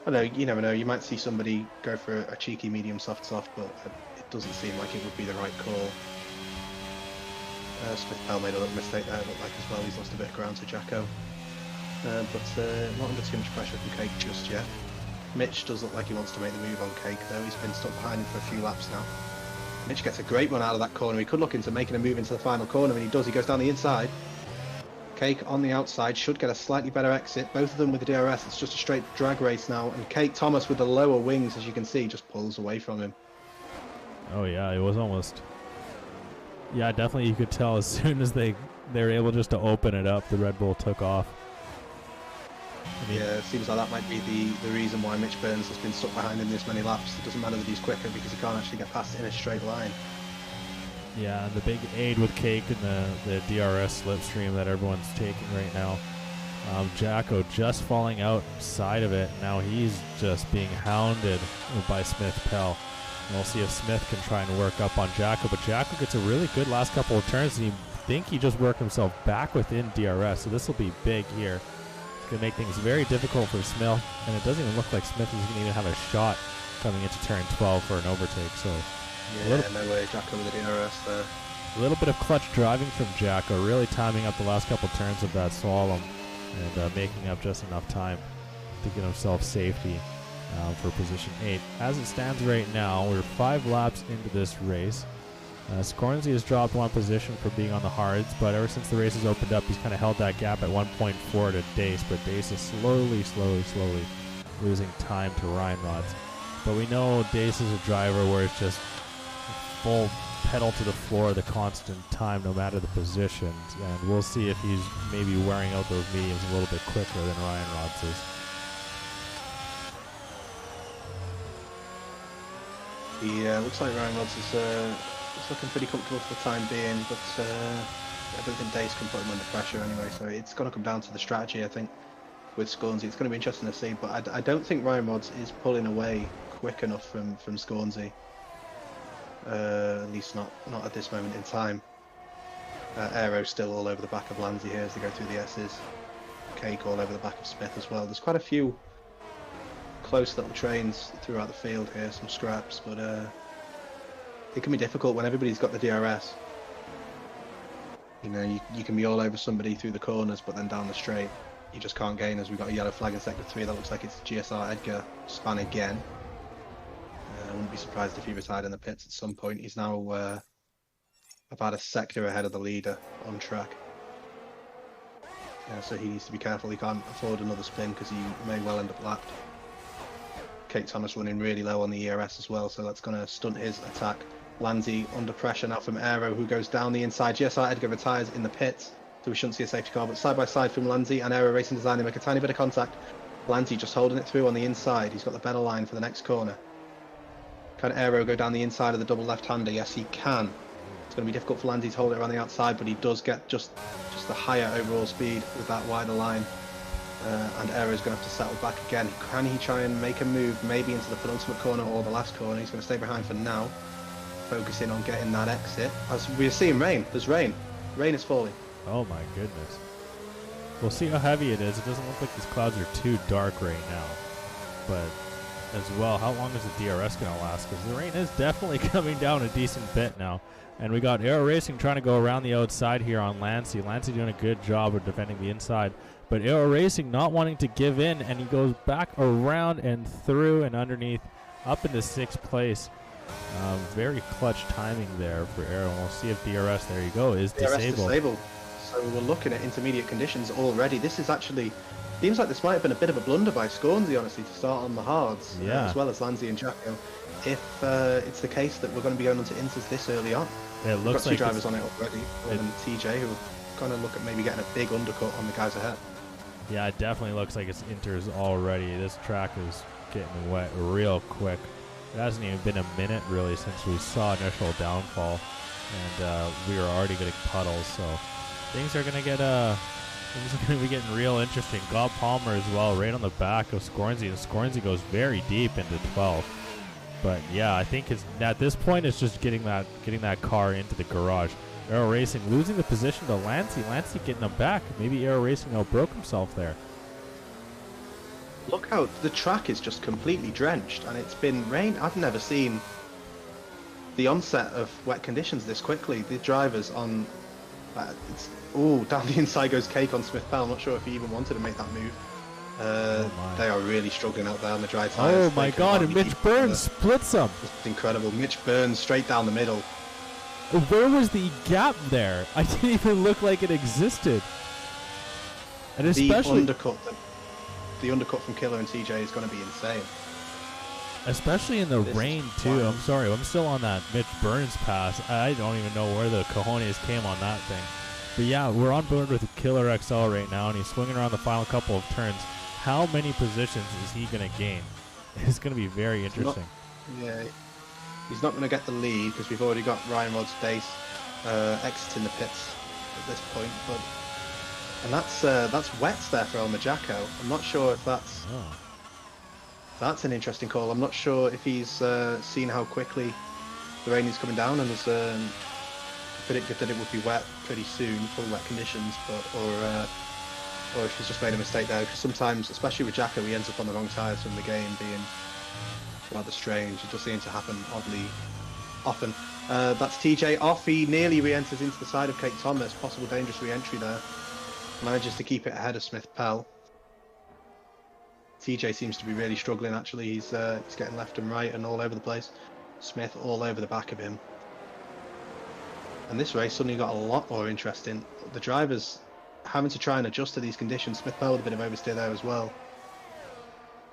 don't know, you never know. You might see somebody go for a cheeky medium soft, but it doesn't seem like it would be the right call. Smith Pell made a little mistake there, it looked like as well. He's lost a bit of ground to Jacko. But not under too much pressure from Cake just yet. Mitch does look like he wants to make the move on Cake though. He's been stuck behind him for a few laps now. Mitch gets a great run out of that corner. He could look into making a move into the final corner, and he does. He goes down the inside. Cake on the outside should get a slightly better exit. Both of them with the DRS. It's just a straight drag race now. And Cake Thomas with the lower wings, as you can see, just pulls away from him. oh yeah, it was almost. Yeah, definitely you could tell as soon as they were able just to open it up, the Red Bull took off. I mean, yeah, it seems like that might be the reason why Mitch Burns has been stuck behind him this many laps. It doesn't matter that he's quicker because he can't actually get past it in a straight line. Yeah, the big aid with Cake and the DRS slipstream that everyone's taking right now. Jacko just falling outside of it. Now he's just being hounded by Smith Pell. And we'll see if Smith can try and work up on Jacko. But Jacko gets a really good last couple of turns, and you think he just worked himself back within DRS. So this will be big here. It's going to make things very difficult for Smith. And it doesn't even look like Smith is going to even have a shot coming into turn 12 for an overtake. So yeah, no way, Jacko with the DRS there. A little bit of clutch driving from Jacko, really timing up the last couple turns of that slalom and making up just enough time to get himself safety for position 8. As it stands right now, we're 5 laps into this race. Scornsey has dropped 1 position for being on the hards, but ever since the race has opened up, he's kind of held that gap at 1.4 to Dace, but Dace is slowly losing time to Ryan Rods. But we know Dace is a driver where it's just full pedal to the floor the constant time, no matter the positions, and we'll see if he's maybe wearing out those mediums a little bit quicker than Ryan Rods is. Yeah, looks like Ryan Rods is looking pretty comfortable for the time being, but I don't think Dace can put him under pressure anyway, so it's going to come down to the strategy, I think, with Scornsey. It's going to be interesting to see, but I don't think Ryan Rods is pulling away quick enough from Scornsey. At least not at this moment in time. Aero's still all over the back of Lanzi here as they go through the S's. Cake all over the back of Smith as well. There's quite a few close little trains throughout the field here, some scraps, but it can be difficult when everybody's got the DRS. You know, you can be all over somebody through the corners, but then down the straight, you just can't gain, as we've got a yellow flag in sector 3. That looks like it's GSR Edgar span again. I wouldn't be surprised if he retired in the pits at some point. He's now about a sector ahead of the leader on track. So he needs to be careful. He can't afford another spin because he may well end up lapped. Cake Thomas running really low on the ERS as well, so that's going to stunt his attack. Lanzi under pressure now from Aero, who goes down the inside. GSR Edgar retires in the pits, so we shouldn't see a safety car, but side by side from Lanzi and Aero Racing Design, they make a tiny bit of contact. Lanzi just holding it through on the inside. He's got the better line for the next corner. Can Aero go down the inside of the double left-hander? Yes, he can. It's going to be difficult for Lanzi to hold it around the outside, but he does get just the higher overall speed with that wider line. And Aero's going to have to settle back again. Can he try and make a move, maybe into the penultimate corner or the last corner? He's going to stay behind for now, focusing on getting that exit. As we're seeing rain. There's rain. Rain is falling. Oh my goodness. We'll see how heavy it is. It doesn't look like these clouds are too dark right now. But as well, how long is the DRS going to last? Because the rain is definitely coming down a decent bit now. And we got Aero Racing trying to go around the outside here on Lancy. Lancy doing a good job of defending the inside. But Aero Racing not wanting to give in, and he goes back around and through and underneath up into 6th place. Very clutch timing there for Arrow. We'll see if DRS, there you go, is disabled. Disabled. So we're looking at intermediate conditions already. This is actually, seems like this might have been a bit of a blunder by Scornsy, honestly, to start on the hards, Yeah. as well as Lanzi and Jacko. If it's the case that we're going to be going on to inters this early on. It We've looks got like two drivers on it already, and TJ, who are going to look at maybe getting a big undercut on the guys ahead. Yeah, it definitely looks like it's inters already. This track is getting wet real quick. It hasn't even been a minute really since we saw initial downfall, and we were already getting puddles. So things are gonna be getting real interesting. Gob Palmer as well, right on the back of Scornsy, and Scornsy goes very deep into 12. But yeah, I think at this point it's just getting that car into the garage. Aero Racing losing the position to Lancy. Lancy getting him back. Maybe Aero Racing outbroke himself there. Look how the track is just completely drenched, and it's been rain. I've never seen the onset of wet conditions this quickly. The drivers on, down the inside goes Cake on Smith Pell. I'm not sure if he even wanted to make that move. They are really struggling out there on the dry tyres. Oh my God! And Mitch Burns splits him. It's incredible. Mitch Burns straight down the middle. Where was the gap there? I didn't even look like it existed. And especially the undercut from Killer and TJ is going to be insane. Especially in the rain too. I'm sorry, I'm still on that Mitch Burns pass. I don't even know where the cojones came on that thing. But yeah, we're on board with Killer XL right now, and he's swinging around the final couple of turns. How many positions is he going to gain? It's going to be very interesting. He's not going to get the lead because we've already got Ryan Rod's Dace exiting the pits at this point. And that's wets there for Elmer Jacko. I'm not sure if that's an interesting call. I'm not sure if he's seen how quickly the rain is coming down and has predicted that it would be wet pretty soon, full wet conditions, or if he's just made a mistake there. Because sometimes, especially with Jacko, he ends up on the wrong tyres from the game, being rather strange. It does seem to happen oddly often. That's TJ off. He nearly re-enters into the side of Kate Thomas. Possible dangerous re-entry there. Manages to keep it ahead of Smith Pell. TJ seems to be really struggling actually. He's getting left and right and all over the place. Smith all over the back of him. And this race suddenly got a lot more interesting. The drivers having to try and adjust to these conditions. Smith Pell with a bit of oversteer there as well.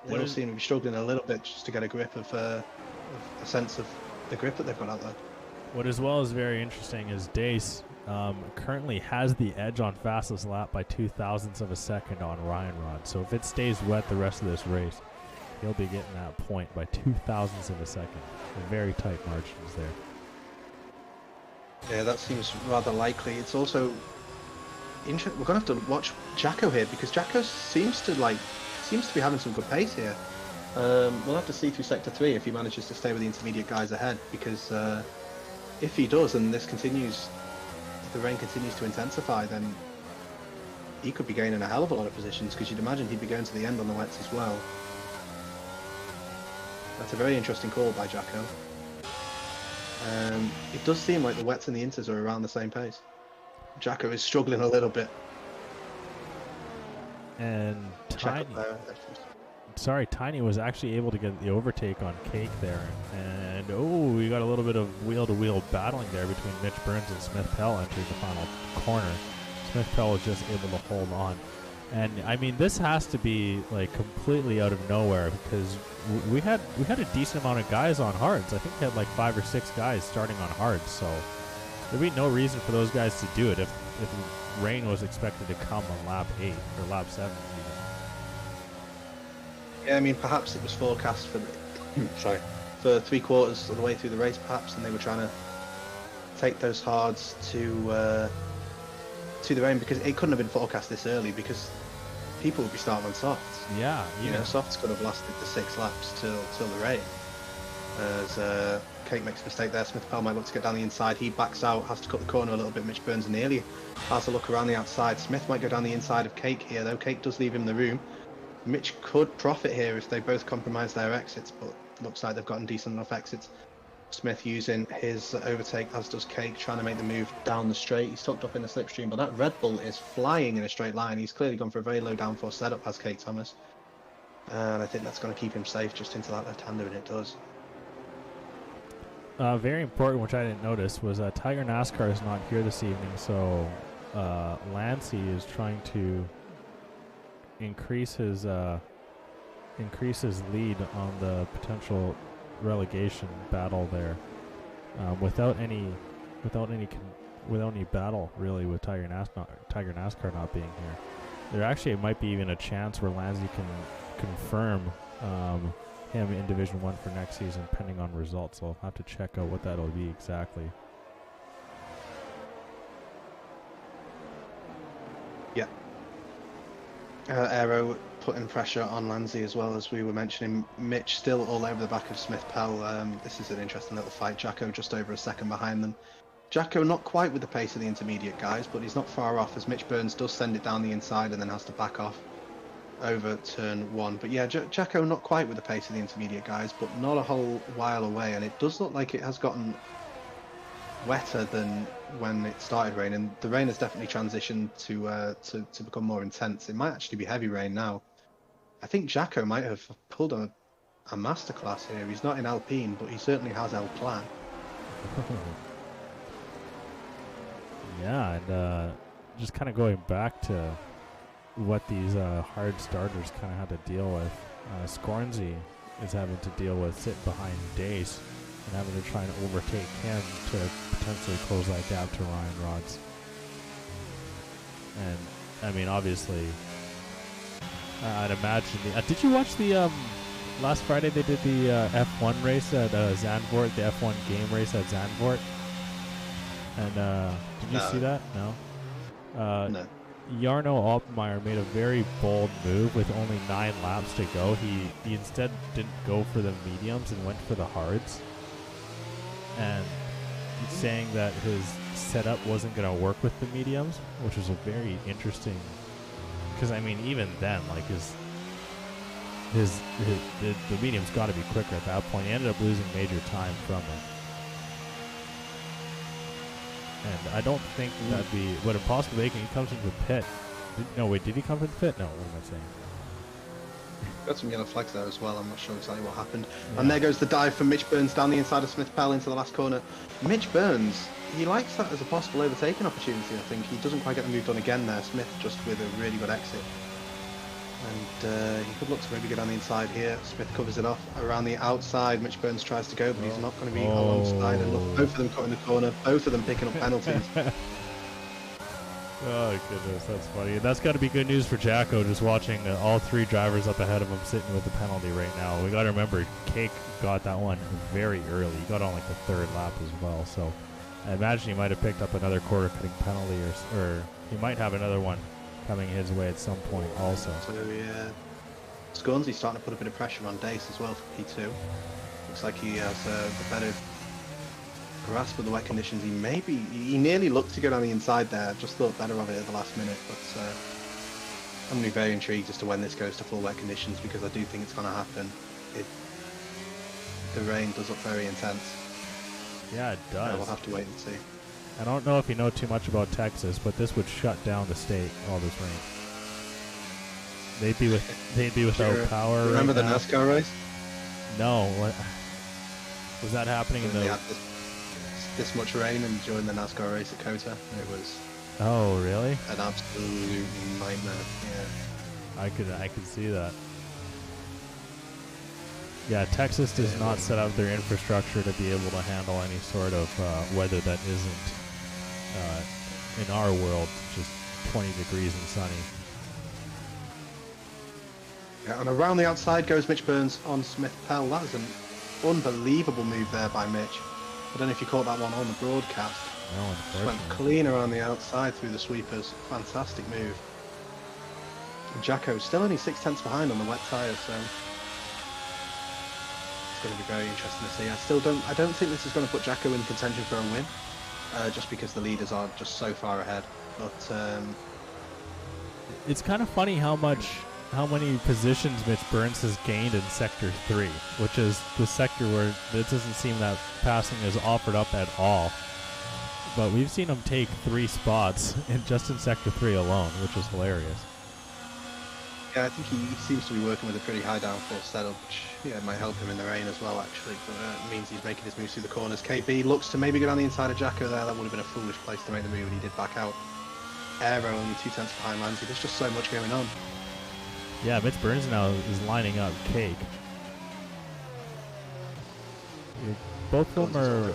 They all seem to be struggling a little bit just to get a grip of a sense of the grip that they've got out there. What as well is very interesting is Dace currently has the edge on fastest lap by 0.02 of a second on Ryan Rod. So if it stays wet the rest of this race, he'll be getting that point by 0.02 of a second. Very tight margins there. Yeah, that seems rather likely. It's also interesting. We're going to have to watch Jacko here because Jacko seems to be having some good pace here. We'll have to see through Sector 3 if he manages to stay with the intermediate guys ahead, because if he does and this continues, if the rain continues to intensify, then he could be gaining a hell of a lot of positions, because you'd imagine he'd be going to the end on the wets as well. That's a very interesting call by Jacko. It does seem like the wets and the inters are around the same pace. Jacko is struggling a little bit. And Tiny was actually able to get the overtake on Cake there. And we got a little bit of wheel-to-wheel battling there between Mitch Burns and Smith Pell entering the final corner. Smith Pell was just able to hold on. And I mean, this has to be like completely out of nowhere, because we had a decent amount of guys on hards. I think we had like 5 or 6 guys starting on hards, so there'd be no reason for those guys to do it if rain was expected to come on lap 8 or lap 7 even. Yeah, I mean, perhaps it was forecast for for 3/4 of the way through the race, perhaps, and they were trying to take those hards to the rain, because it couldn't have been forecast this early, because people would be starting on softs. Yeah, you know, softs could have lasted the 6 laps till the rain. As Cake makes a mistake there, Smith Pell might look to get down the inside. He backs out, has to cut the corner a little bit. Mitch Burns nearly has a look around the outside. Smith might go down the inside of Cake here, though. Cake does leave him the room. Mitch could profit here if they both compromise their exits, but looks like they've gotten decent enough exits. Smith using his overtake, as does Cake, trying to make the move down the straight. He's tucked up in the slipstream, but that Red Bull is flying in a straight line. He's clearly gone for a very low downforce setup, has Cake Thomas. And I think that's going to keep him safe just into that left-hander, and it does. very important, which I didn't notice, was Tiger NASCAR is not here this evening, so Lancey is trying to increase his lead on the potential relegation battle there, without any battle really with Tiger NASCAR not being here. There actually might be even a chance where Lancey can confirm him in Division 1 for next season, pending on results. So I'll have to check out what that'll be exactly. Yeah. Aero putting pressure on Lancey as well, as we were mentioning. Mitch still all over the back of Smith Pell. This is an interesting little fight. Jacko just over a second behind them. Jacko not quite with the pace of the intermediate guys, but he's not far off, as Mitch Burns does send it down the inside and then has to back off over turn 1. But yeah, Jacko not quite with the pace of the intermediate guys, but not a whole while away, and it does look like it has gotten wetter than when it started raining. The rain has definitely transitioned to become more intense. It might actually be heavy rain now. I think Jacko might have pulled a masterclass here. He's not in Alpine, but he certainly has El Plan. Yeah, and just kind of going back to what these hard starters kind of had to deal with. Scornsey is having to deal with sitting behind Dace and having to try and overtake him to potentially close that gap to Ryan Rods. And, I mean, obviously, I'd imagine... did you watch the... last Friday they did the F1 race at Zandvoort, the F1 game race at Zandvoort? And did you see that? No? No. Jarno Opmeyer made a very bold move with only 9 laps to go. He instead didn't go for the mediums and went for the hards. And he's saying that his setup wasn't going to work with the mediums, which was a very interesting... Because, I mean, even then, like, the medium's got to be quicker at that point. He ended up losing major time from it. And I don't think that'd be what Impossible Bacon. He comes into the pit. Did he come from the pit? No, what am I saying? Got some yellow flags there as well. I'm not sure exactly what happened. Yeah. And there goes the dive from Mitch Burns down the inside of Smith Pell into the last corner. Mitch Burns, he likes that as a possible overtaking opportunity, I think. He doesn't quite get the move done again there. Smith just with a really good exit. And he could look to maybe get on the inside here. Smith covers it off around the outside. Mitch Burns tries to go, but he's not going to be alongside. And look, both of them caught in the corner, both of them picking up penalties. Oh, goodness, that's funny. That's got to be good news for Jacko, just watching all 3 drivers up ahead of him sitting with the penalty right now. We got to remember, Cake got that one very early. He got on like the 3rd lap as well. So I imagine he might have picked up another quarter-cutting penalty, or he might have another one coming his way at some point also. So, yeah. Scornsey's starting to put a bit of pressure on Dace as well for P2. Looks like he has a better grasp of the wet conditions. He nearly looked to go down the inside there, just thought better of it at the last minute, but I'm going to be very intrigued as to when this goes to full wet conditions, because I do think it's going to happen. The rain does look very intense. Yeah, it does. We'll have to wait and see. I don't know if you know too much about Texas, but this would shut down the state, all this rain. They'd be without power. Remember right the now. NASCAR race? No. What was that happening in the? They had this much rain, and during the NASCAR race at COTA, it was. Oh, really? An absolute nightmare. Yeah. I could see that. Yeah, Texas does not set up their infrastructure to be able to handle any sort of weather that isn't, in our world, just 20 degrees and sunny. Yeah, and around the outside goes Mitch Burns on Smith Pell. That was an unbelievable move there by Mitch. I don't know if you caught that one on the broadcast. No, just went clean around the outside through the sweepers. Fantastic move. And Jacko still only 6/10 behind on the wet tyres, so it's going to be very interesting to see. I don't think this is going to put Jacko in contention for a win, just because the leaders are just so far ahead. But it's kind of funny how many positions Mitch Burns has gained in Sector 3, which is the sector where it doesn't seem that passing is offered up at all. But we've seen him take 3 spots just in Sector 3 alone, which is hilarious. Yeah, I think he seems to be working with a pretty high downforce setup, which might help him in the rain as well, actually. But it means he's making his moves through the corners. KB looks to maybe go down the inside of Jacko there. That would have been a foolish place to make the move, and he did back out. Aero only 2/10 behind Lanzi. There's just so much going on. Yeah, Mitch Burns now is lining up Cake. Both of them are.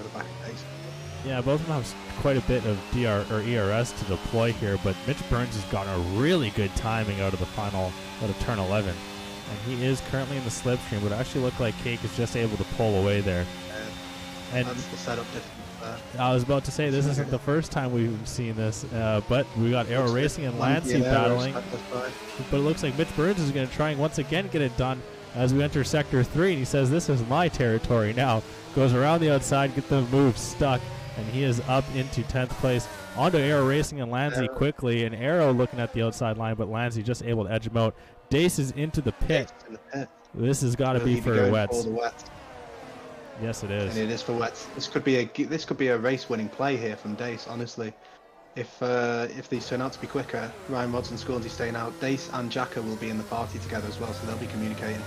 Yeah, both of them have quite a bit of DR or ERS to deploy here, but Mitch Burns has gotten a really good timing out of the final, out of turn 11. And he is currently in the slipstream, but it actually looked like Cake is just able to pull away there. And that's the setup difference there. I was about to say, this isn't the first time we've seen this, but we got Aero Racing and Lancy battling. But it looks like Mitch Burns is going to try and once again get it done as we enter Sector 3, and he says, this is my territory now. Goes around the outside, get the move stuck, and he is up into 10th place. Onto Aero Racing and Lancy quickly, and Aero looking at the outside line, but Lancy just able to edge him out. Dace is into the pit. This has got to be for Wets. Yes, it is. And it is for Wets. This could be a race-winning play here from Dace. Honestly, if these turn out to be quicker, Ryan Rods and Scornsy staying out. Dace and Jacko will be in the party together as well, so they'll be communicating.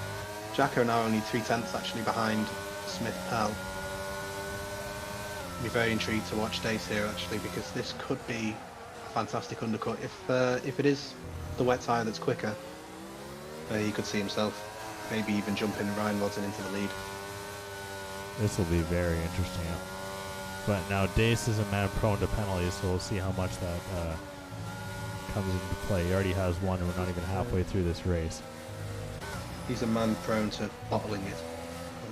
Jacko now only 3/10 actually behind Smith Pell. Be very intrigued to watch Dace here actually, because this could be a fantastic undercut. If it is the wet tyre that's quicker, he could see himself maybe even jumping Ryan Rodson into the lead. This will be very interesting. But now Dace is a man prone to penalties, so we'll see how much that comes into play. He already has one, and we're not even halfway through this race. He's a man prone to bottling it.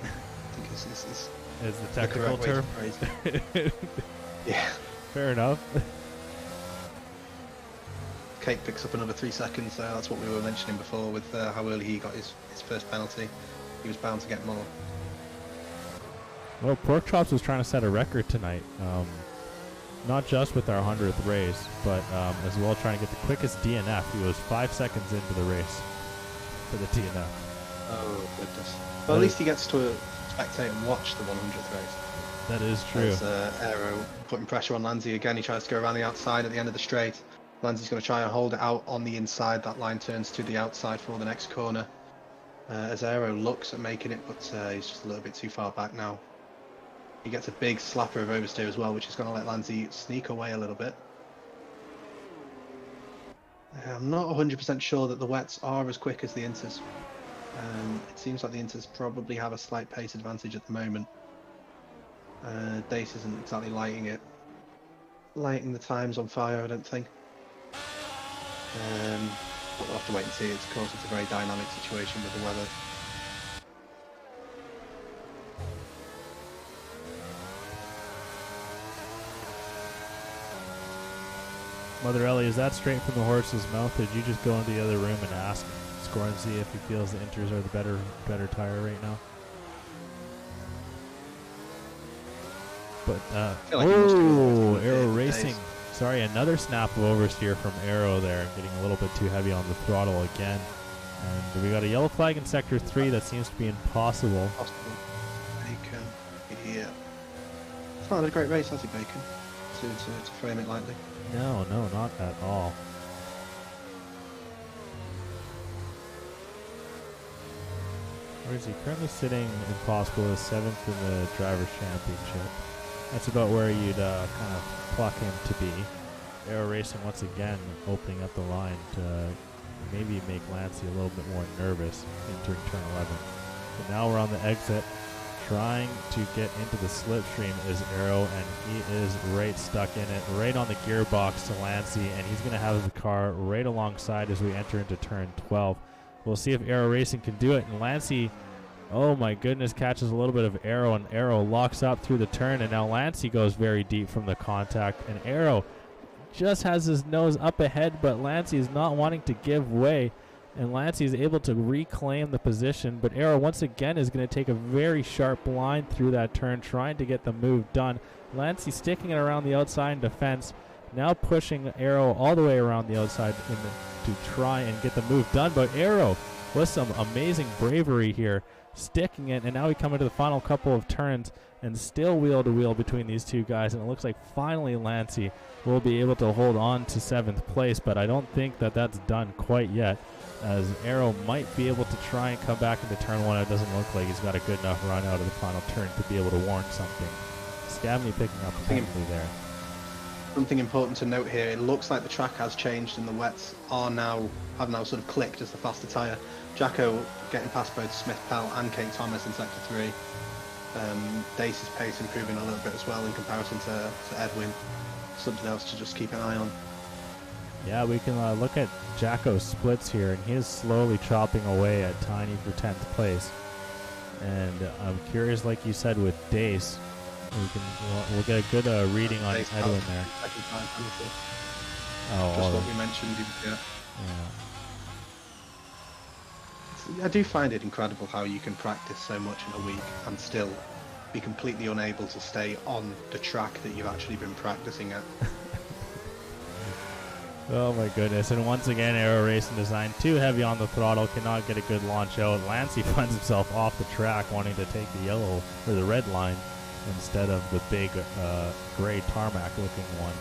I think it's is the technical term. Yeah. Fair enough. Cake picks up another 3 seconds. That's what we were mentioning before with how early he got his first penalty. He was bound to get more. Well, Pork Chops was trying to set a record tonight. Not just with our 100th race, but as well trying to get the quickest DNF. He was 5 seconds into the race for the DNF. Oh, goodness. Well, at least he gets to spectate and watch the 100th race. That is true. As Aero putting pressure on Lanzi again. He tries to go around the outside at the end of the straight. Lanzi's going to try and hold it out on the inside. That line turns to the outside for the next corner. As Aero looks at making it, but he's just a little bit too far back now. He gets a big slapper of oversteer as well, which is going to let Lanzi sneak away a little bit. I'm not 100% sure that the wets are as quick as the inters. It seems like the inters probably have a slight pace advantage at the moment. Dace isn't exactly lighting the times on fire, I don't think. But we'll have to wait and see. Of course, it's a very dynamic situation with the weather. Mother Ellie, is that straight from the horse's mouth, or did you just go into the other room and ask Scornsy if he feels the inters are the better tire right now? But Aero Racing. Sorry, another snap of oversteer from Aero there, getting a little bit too heavy on the throttle again. And we got a yellow flag in Sector 3 that seems to be impossible. Bacon, yeah. It's not a great race, has he, Bacon? To frame it lightly. No, not at all. Where is he? Currently sitting impossible as 7th in the Drivers' Championship. That's about where you'd kind of pluck him to be. Aero Racing once again opening up the line to maybe make Lancy a little bit more nervous entering turn 11. But now we're on the exit. Trying to get into the slipstream is Aero, and he is right stuck in it, right on the gearbox to Lancy, and he's going to have the car right alongside as we enter into turn 12. We'll see if Aero Racing can do it, and Lancy, oh my goodness, catches a little bit of Aero, and Aero locks up through the turn, and now Lancy goes very deep from the contact, and Aero just has his nose up ahead, but Lancy is not wanting to give way. And Lancy is able to reclaim the position, but Aero once again is going to take a very sharp line through that turn, trying to get the move done. Lancy sticking it around the outside in defense, now pushing Aero all the way around the outside to try and get the move done. But Aero with some amazing bravery here sticking it, and now we come into the final couple of turns and still wheel to wheel between these two guys, and it looks like finally Lancey will be able to hold on to 7th place, but I don't think that that's done quite yet, as Arrow might be able to try and come back into turn 1. It doesn't look like he's got a good enough run out of the final turn to be able to warrant something. Scabney picking up a penalty there. Something important to note here, it looks like the track has changed and the wets have now sort of clicked as the faster tyre. Jacko getting past both Smith Pell and Kate Thomas in Sector 3. Dace's pace improving a little bit as well in comparison to Edwin. Something else to just keep an eye on. Yeah, we can look at Jacko's splits here, and he is slowly chopping away at Tiny for 10th place. And I'm curious, like you said, with Dace, we'll get a good reading on Edwin there. Just what we mentioned. Yeah. I do find it incredible how you can practice so much in a week and still be completely unable to stay on the track that you've actually been practicing at. Oh my goodness, and once again Arrow Racing Design too heavy on the throttle, cannot get a good launch out. Lancey finds himself off the track wanting to take the yellow or the red line instead of the big gray tarmac looking one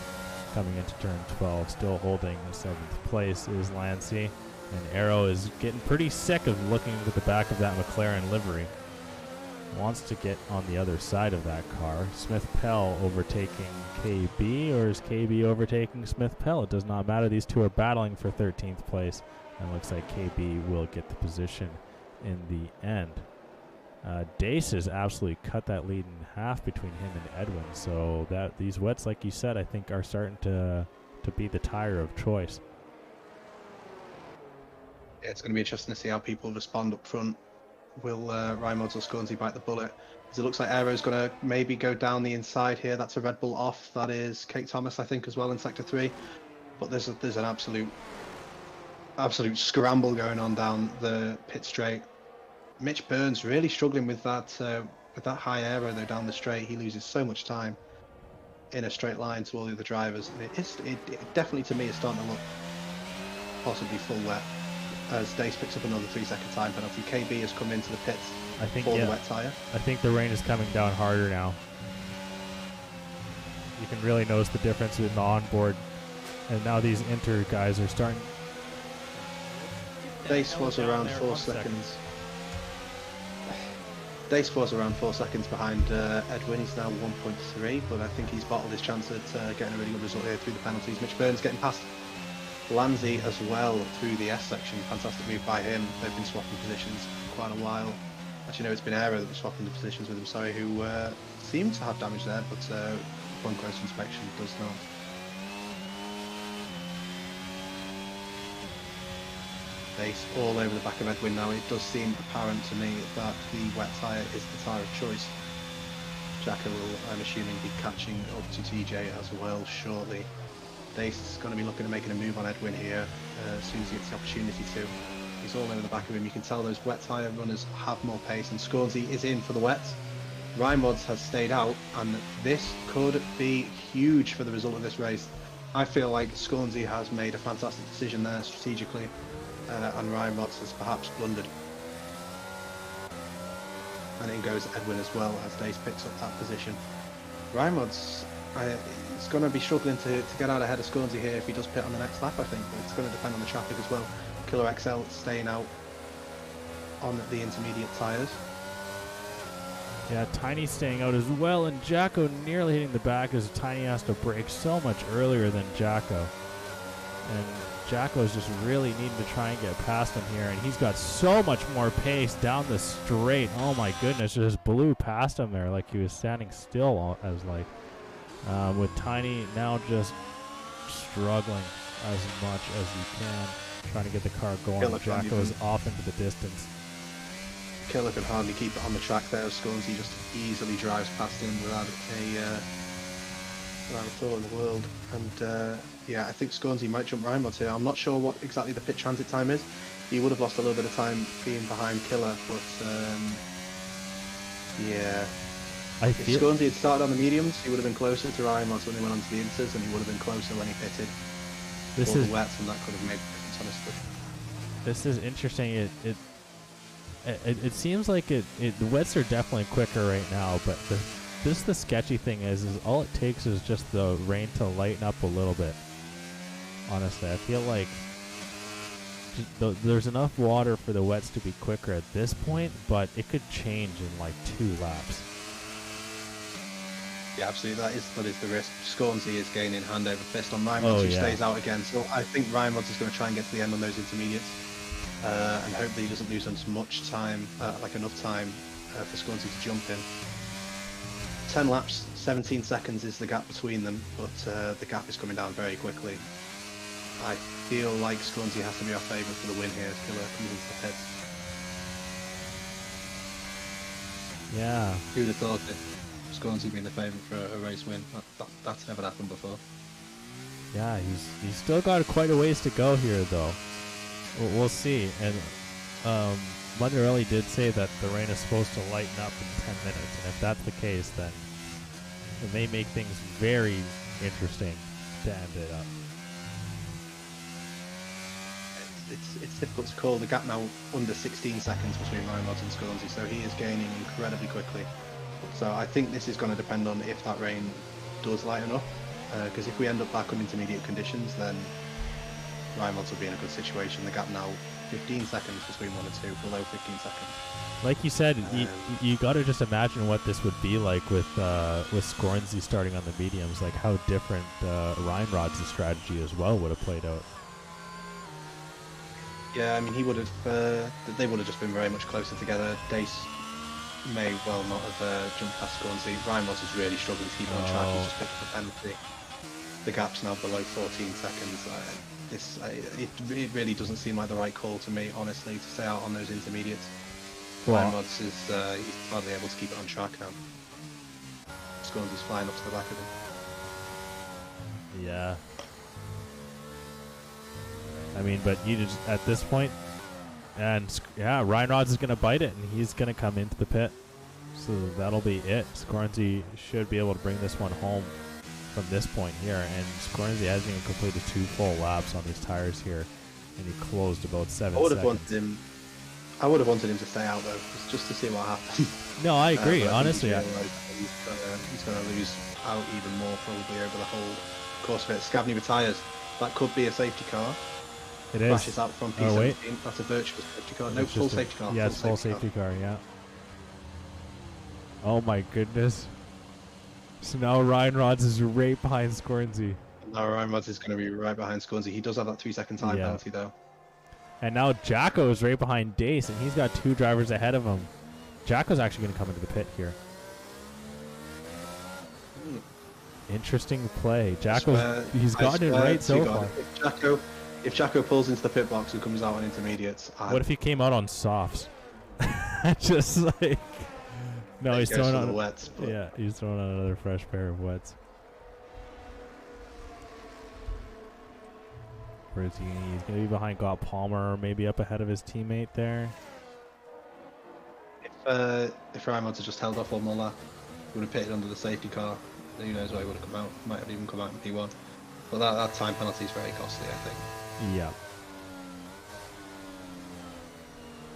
coming into turn 12. Still holding the 7th place is Lancey, and Arrow is getting pretty sick of looking at the back of that McLaren livery. Wants to get on the other side of that car. Smith Pell overtaking KB, or is KB overtaking Smith Pell? It does not matter. These two are battling for 13th place, and it looks like KB will get the position in the end. Dace has absolutely cut that lead in half between him and Edwin, so that these wets, like you said, I think are starting to be the tire of choice. Yeah, it's going to be interesting to see how people respond up front. Will Rimods or Scornsy bite the bullet? Because it looks like Aero's going to maybe go down the inside here. That's a Red Bull off. That is Kate Thomas, I think, as well in Sector 3. But there's an absolute scramble going on down the pit straight. Mitch Burns really struggling with that high aero though down the straight. He loses so much time in a straight line to all the other drivers. It definitely, to me, is starting to look possibly full wet. As Dace picks up another 3-second time penalty. KB has come into the pits for the wet tyre. I think the rain is coming down harder now. You can really notice the difference in the onboard, and now these inter guys are starting. Dace was around 4 seconds. Dace was around 4 seconds behind Edwin. He's now 1.3, but I think he's bottled his chance at getting a really good result here through the penalties. Mitch Burns getting past Lanzi as well through the S section. Fantastic move by him. They've been swapping positions for quite a while. Actually, no, it's been Aero that was swapping the positions with him, sorry, who seemed to have damage there, but upon close inspection does not. Dace all over the back of Edwin now. It does seem apparent to me that the wet tyre is the tyre of choice. Jacko will, I'm assuming, be catching up to TJ as well shortly. Dace is going to be looking at making a move on Edwin here as soon as he gets the opportunity to. He's all over the back of him. You can tell those wet tyre runners have more pace, and Scornsy is in for the wets. Rimods has stayed out, and this could be huge for the result of this race. I feel like Scornsy has made a fantastic decision there strategically, and Rimods has perhaps blundered. And in goes Edwin as well as Dace picks up that position. Rimods is going to be struggling to get out ahead of Scornsy here if he does pit on the next lap, I think, but it's going to depend on the traffic as well. Killer XL staying out on the intermediate tyres. Yeah, Tiny staying out as well, and Jacko nearly hitting the back as Tiny has to brake so much earlier than Jacko. And Jacko is just really needing to try and get past him here, and he's got so much more pace down the straight. Oh my goodness, just blew past him there like he was standing still, as like with Tiny now just struggling as much as he can, trying to get the car going. Jacko is off into the distance. Killer can hardly keep it on the track there. Scornsy just easily drives past him without a thought in the world. And yeah, I think Scornsy might jump Rimods here. I'm not sure what exactly the pit transit time is. He would have lost a little bit of time being behind Killer, but yeah. If Scornsy had started on the mediums, he would have been closer to Rimods when he went onto the inters, and he would have been closer when he pitted. This is the wets, and that could have made a difference, honestly. This is interesting. It seems like the wets are definitely quicker right now, but the sketchy thing is all it takes is just the rain to lighten up a little bit. Honestly, I feel like there's enough water for the wets to be quicker at this point, but it could change in like 2 laps. Yeah, absolutely. That is the risk. Scornsey is gaining hand over fist on Ryan Rodds, who stays out again. So I think Ryan Rodds is going to try and get to the end on those intermediates, and hopefully he doesn't lose as much time, like enough time for Scornsey to jump in. 10 laps, 17 seconds is the gap between them, but the gap is coming down very quickly. I feel like Scornsey has to be our favourite for the win here as Killer comes into the pits. Yeah. Who'd have thought it? Scornsey being the favourite for a race win. That's never happened before. Yeah, he's still got quite a ways to go here, though. We'll see. And Mundarelli did say that the rain is supposed to lighten up in 10 minutes, and if that's the case, then it may make things very interesting to end it up. It's difficult to call. The gap now under 16 seconds between Ryan Rodds and Scornsey, so he is gaining incredibly quickly. So I think this is going to depend on if that rain does lighten up, because if we end up back on intermediate conditions, then Ryan Rodds will be in a good situation. The gap now 15 seconds between 1 and 2, below 15 seconds. Like you said, you got to just imagine what this would be like with Scornsey starting on the mediums, like how different Ryan Rodds' strategy as well would have played out. Yeah, I mean, he would have. They would have just been very much closer together. Dace may well not have jumped past Scornsey. Ryan Rodds is really struggling to keep on track. He's just picked up a penalty. The gap's now below 14 seconds. It really doesn't seem like the right call to me, honestly, to stay out on those intermediates. Ryan Rodds is he's hardly able to keep it on track now. Scornsey's flying up to the back of him. Yeah. I mean, but you just at this point, and yeah, Ryan Rodds is going to bite it, and he's going to come into the pit. So that'll be it. Scornsey should be able to bring this one home from this point here, and Scornsey hasn't even completed 2 full laps on these tires here, and he closed about 7 seconds. I would have wanted him to stay out though, just to see what happens. No, I agree. Honestly, he's going to lose out even more probably over the whole course of it. Scavney retires. That could be a safety car. It is. Crashes out from P17. Oh, wait. That's a virtual safety car. No, full safety car. Yes, full safety car, yeah. Oh my goodness. So now Ryan Rodds is right behind Scornsey. Now Ryan Rodds is going to be right behind Scornsey. He does have that 3-second time penalty though. And now Jacko is right behind Dace, and he's got 2 drivers ahead of him. Jacko's actually going to come into the pit here. Interesting play. He's gotten it right so far. If Jacko pulls into the pit box and comes out on intermediates, what if he came out on softs? Just like no, he's throwing on the wets. Yeah, he's throwing on another fresh pair of wets. Where is he? He's gonna be behind Gott Palmer, maybe up ahead of his teammate there. If Ryan Rodds had just held off one more lap, he would have pitted under the safety car. Who knows where he would have come out? Might have even come out in P1. But that time penalty is very costly, I think. Yeah.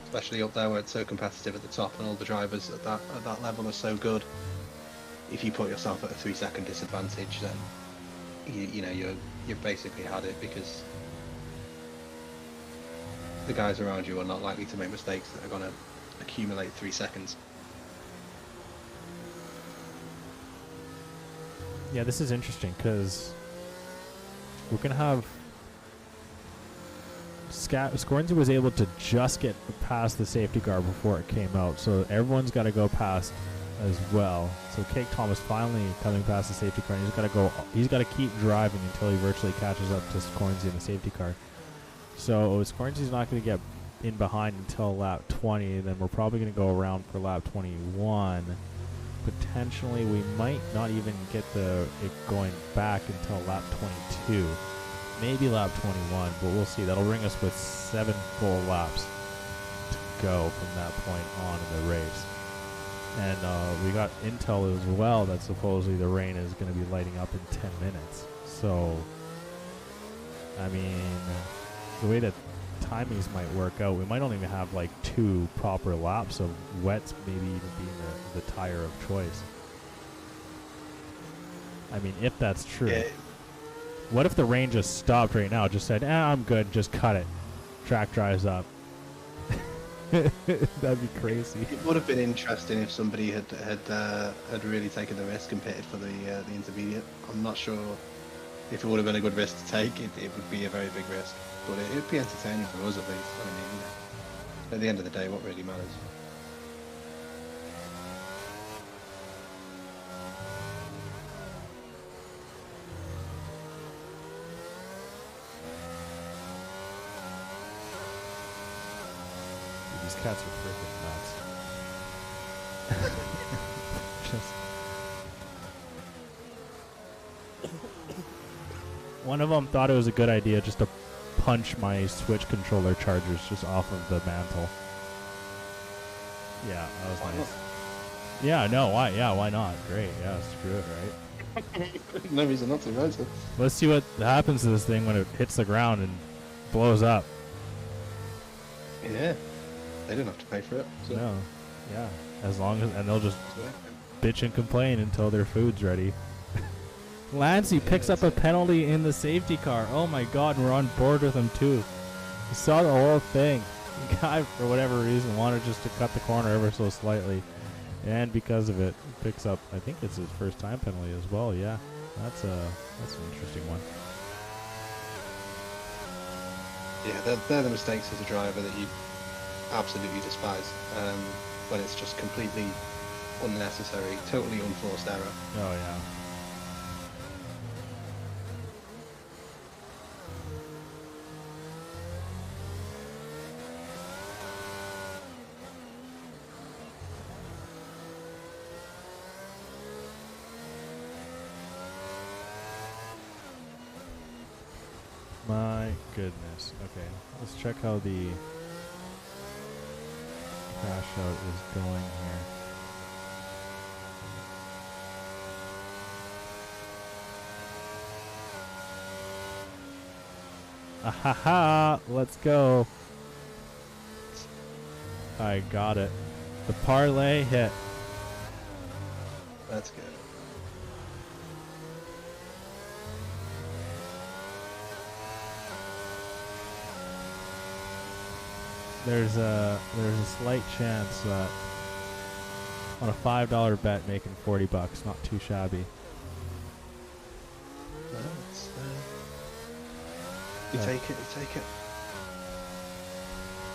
Especially up there where it's so competitive at the top, and all the drivers at that level are so good. If you put yourself at a 3-second disadvantage, then you've basically had it, because the guys around you are not likely to make mistakes that are going to accumulate 3 seconds. Yeah, this is interesting because we're gonna have Scornsey was able to just get past the safety car before it came out, so everyone's got to go past as well. So Cake Thomas finally coming past the safety car, and he's got to keep driving until he virtually catches up to Scornsey in the safety car. So Scornsey's not going to get in behind until lap 20, then we're probably going to go around for lap 21. Potentially we might not even get it going back until lap 22. Maybe lap 21, but we'll see. That'll bring us with 7 full laps to go from that point on in the race. And we got intel as well that supposedly the rain is going to be lighting up in 10 minutes. So, I mean, the way that timings might work out. We might only even have like 2 proper laps of wets, maybe even being the tire of choice. I mean, if that's true. Yeah. What if the rain just stopped right now? Just said, I'm good, just cut it. Track dries up. That'd be crazy. It would have been interesting if somebody had really taken the risk and pitted for the intermediate. I'm not sure if it would have been a good risk to take. It would be a very big risk, but it would be entertaining for us at least. I mean, at the end of the day, what really matters? These cats are freaking nuts. Just one of them thought it was a good idea just to punch my Switch controller chargers just off of the mantle. Yeah, that was nice. Yeah, no, why? Yeah, why not? Great, yeah, screw it, right? No reason not to, right? So. Let's see what happens to this thing when it hits the ground and blows up. Yeah, they didn't have to pay for it. So. No, yeah, as long as, and they'll just bitch and complain until their food's ready. Lancey picks up a penalty in the safety car. Oh my god, we're on board with him too. You saw the whole thing. The guy, for whatever reason, wanted just to cut the corner ever so slightly. And because of it, picks up, I think it's his first time penalty as well, yeah. That's an interesting one. Yeah, they're the mistakes as a driver that you absolutely despise. When it's just completely unnecessary, totally unforced error. Oh yeah. My goodness. Okay, let's check how the crash out is going here. Ahaha! Let's go. I got it. The parlay hit. That's good. There's a slight chance that on a $5 bet making $40, not too shabby. You take it.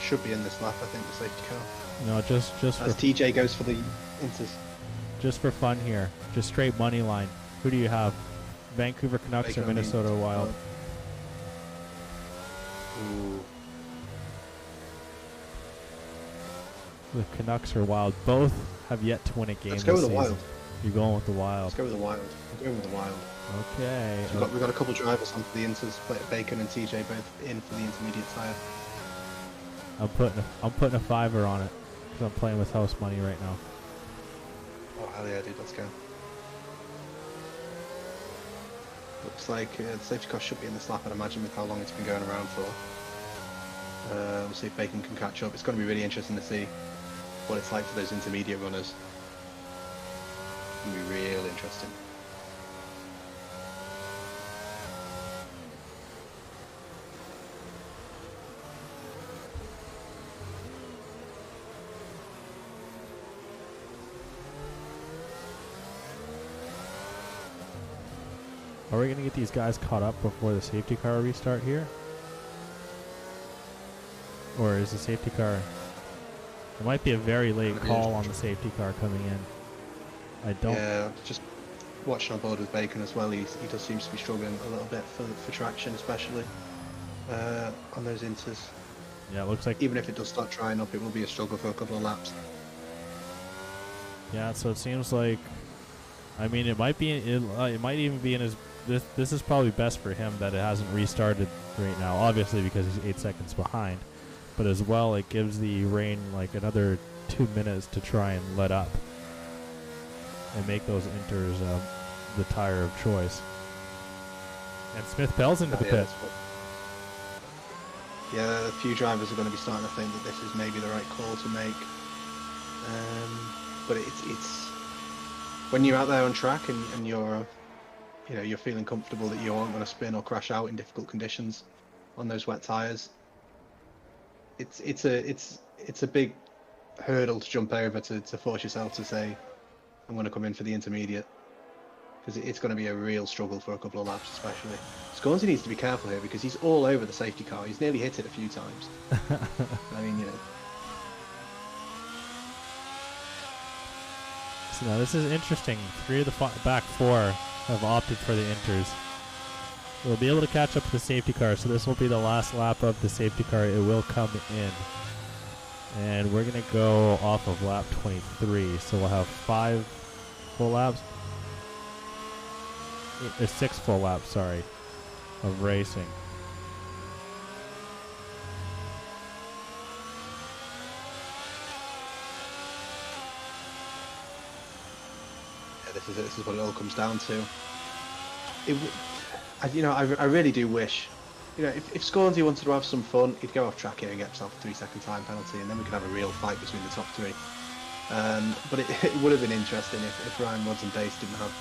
Should be in this lap, I think, the safety car. No, just as for TJ goes for the inters. Just for fun here, just straight money line. Who do you have? Vancouver Canucks or Minnesota Wild? Ooh. The Canucks are Wild. Both have yet to win a game. Let's go with the Wild. You're going with the Wild. Let's go with the Wild. I'm going with the Wild. Okay. So we've got a couple drivers on for the inters. Bacon and TJ both in for the intermediate tire. I'm putting a $5 on it because I'm playing with house money right now. Oh hell yeah, dude! Let's go. Looks like the safety car should be in this lap, I'd imagine, with how long it's been going around for. We'll see if Bacon can catch up. It's going to be really interesting to see what it's like for those intermediate runners. It's going to be real interesting. Are we going to get these guys caught up before the safety car restart here? Or is the safety car... It might be a very late call on the safety car coming in. I don't... Yeah, just watching on board with Bacon as well. He does seem to be struggling a little bit for traction, especially on those inters. Yeah, it looks like... Even if it does start drying up, it will be a struggle for a couple of laps. Yeah, so it seems like... I mean, it might be... It might even be in his... This is probably best for him that it hasn't restarted right now, obviously because he's 8 seconds behind. But as well, it gives the rain like another 2 minutes to try and let up and make those inters the tire of choice. And Smith Bell's into the pit. Yeah, a few drivers are going to be starting to think that this is maybe the right call to make. But it's when you're out there on track and you're you're feeling comfortable that you aren't going to spin or crash out in difficult conditions on those wet tires. It's a big hurdle to jump over to force yourself to say I'm going to come in for the intermediate, because it's going to be a real struggle for a couple of laps especially. Scornsey needs to be careful here because he's all over the safety car. He's nearly hit it a few times. I mean, So now this is interesting. 3 of the back 4 have opted for the inters. We'll be able to catch up to the safety car, so this will be the last lap of the safety car. It will come in. And we're going to go off of lap 23, so we'll have 5 full laps. 6 full laps, sorry, of racing. yeah, this is what it all comes down to. I really do wish, if Scornsey wanted to have some fun, he'd go off track here and get himself a 3-second time penalty, and then we could have a real fight between the top 3. But it would have been interesting if Ryan Rodds and Dace didn't have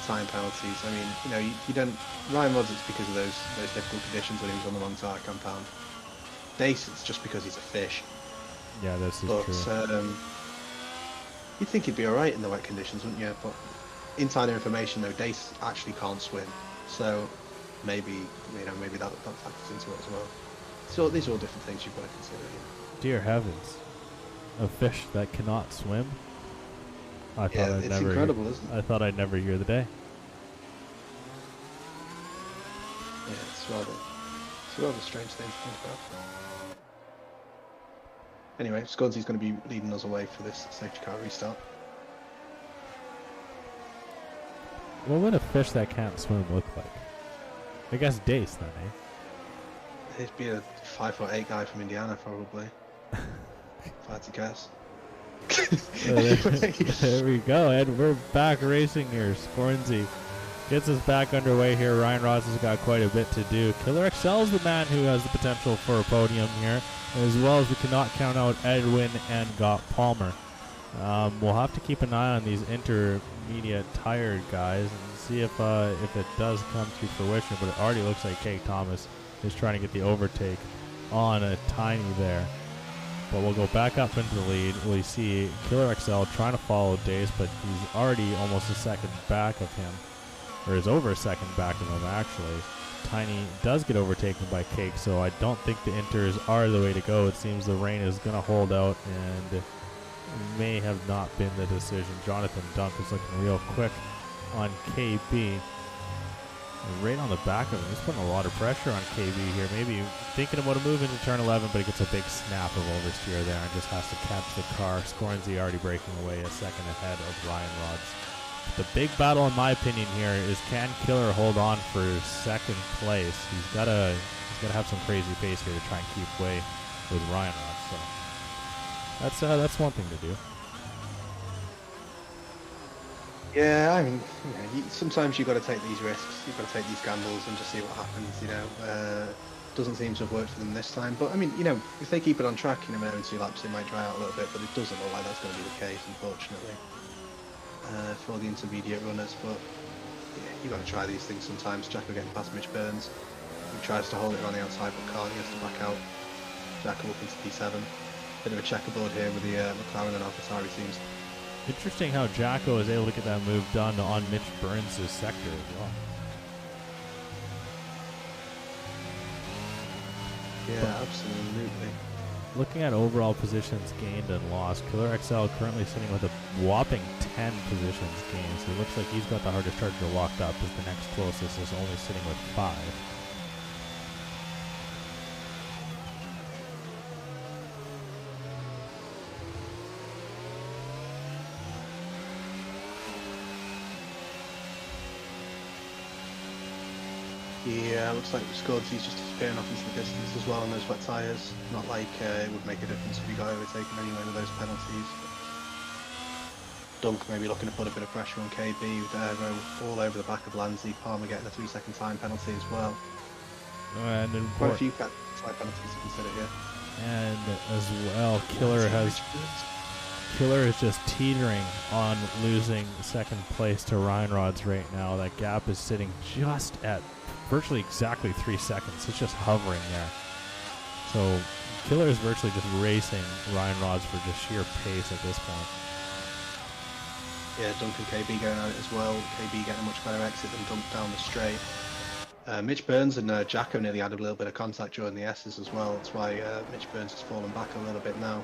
time penalties. I mean, you don't. Ryan Rodds, it's because of those difficult conditions when he was on the long tyre compound. Dace, it's just because he's a fish. Yeah, this is true. You'd think he'd be all right in the wet conditions, wouldn't you? But insider information, though, Dace actually can't swim, so maybe that factors into it as well. So these are all different things you've got to consider here. Dear heavens, a fish that cannot swim. It's incredible, isn't it? I thought I'd never hear the day. Yeah, it's a rather strange thing to think about. Anyway, Scornsey's going to be leading us away for this safety car restart. What would a fish that can't swim look like? I guess Dace then, eh? He'd be a 5'8" guy from Indiana, probably. If I had to guess. There we go, and we're back racing here. Scornsey gets us back underway here. Ryan Ross has got quite a bit to do. Killer Excel's the man who has the potential for a podium here, as well as we cannot count out Edwin and Gott Palmer. We'll have to keep an eye on these intermediate tired guys and see if it does come to fruition, but it already looks like Kate Thomas is trying to get the overtake on a Tiny there. But we'll go back up into the lead. We see Killer XL trying to follow Dace, but he's already almost a second back of him, or is over a second back of him actually. Tiny does get overtaken by Cake, so I don't think the inters are the way to go. It seems the rain is going to hold out and may have not been the decision. Jonathan Dunk is looking real quick on KB. Right on the back of him. He's putting a lot of pressure on KB here. Maybe thinking about a move into turn 11, but he gets a big snap of oversteer there and just has to catch the car. Scornsey already breaking away a second ahead of Ryan Rodds. The big battle, in my opinion, here is can Killer hold on for second place? He's gotta have some crazy pace here to try and keep way with Ryan Rodds. So that's one thing to do. Yeah, I mean, sometimes you've got to take these risks. You've got to take these gambles and just see what happens. Doesn't seem to have worked for them this time. But I mean, if they keep it on track, maybe in 2 laps it might dry out a little bit. But it doesn't look like that's going to be the case, unfortunately, for the intermediate runners. But yeah, you've got to try these things sometimes. Jacko getting past Mitch Burns. He tries to hold it on the outside, but can't. He has to back out. Jacko up into P7. Bit of a checkerboard here with the McLaren and AlphaTauri teams. Interesting how Jacko is able to get that move done on Mitch Burns' sector as well. Yeah, absolutely. Looking at overall positions gained and lost, Killer XL currently sitting with a whopping 10 positions gained. So it looks like he's got the hardest charger locked up, as the next closest is only sitting with 5. Yeah, looks like Scornsey's just disappearing off into the distance as well on those wet tyres. Not like it would make a difference if he got overtaken anyway with those penalties. Dunk maybe looking to put a bit of pressure on KB with Aero all over the back of Lanzi. Palmer getting a 3-second time penalty as well. And then Quite a few side penalties to consider here. And as well, Killer is just teetering on losing second place to Ryan Rods right now. That gap is sitting just at virtually exactly 3 seconds. It's just hovering there. So Killer is virtually just racing Ryan Rods for just sheer pace at this point. Yeah, Dunk and KB going at it as well. KB getting a much better exit than Dunk down the straight. Mitch Burns and Jacko nearly had a little bit of contact during the S's as well. That's why Mitch Burns has fallen back a little bit now.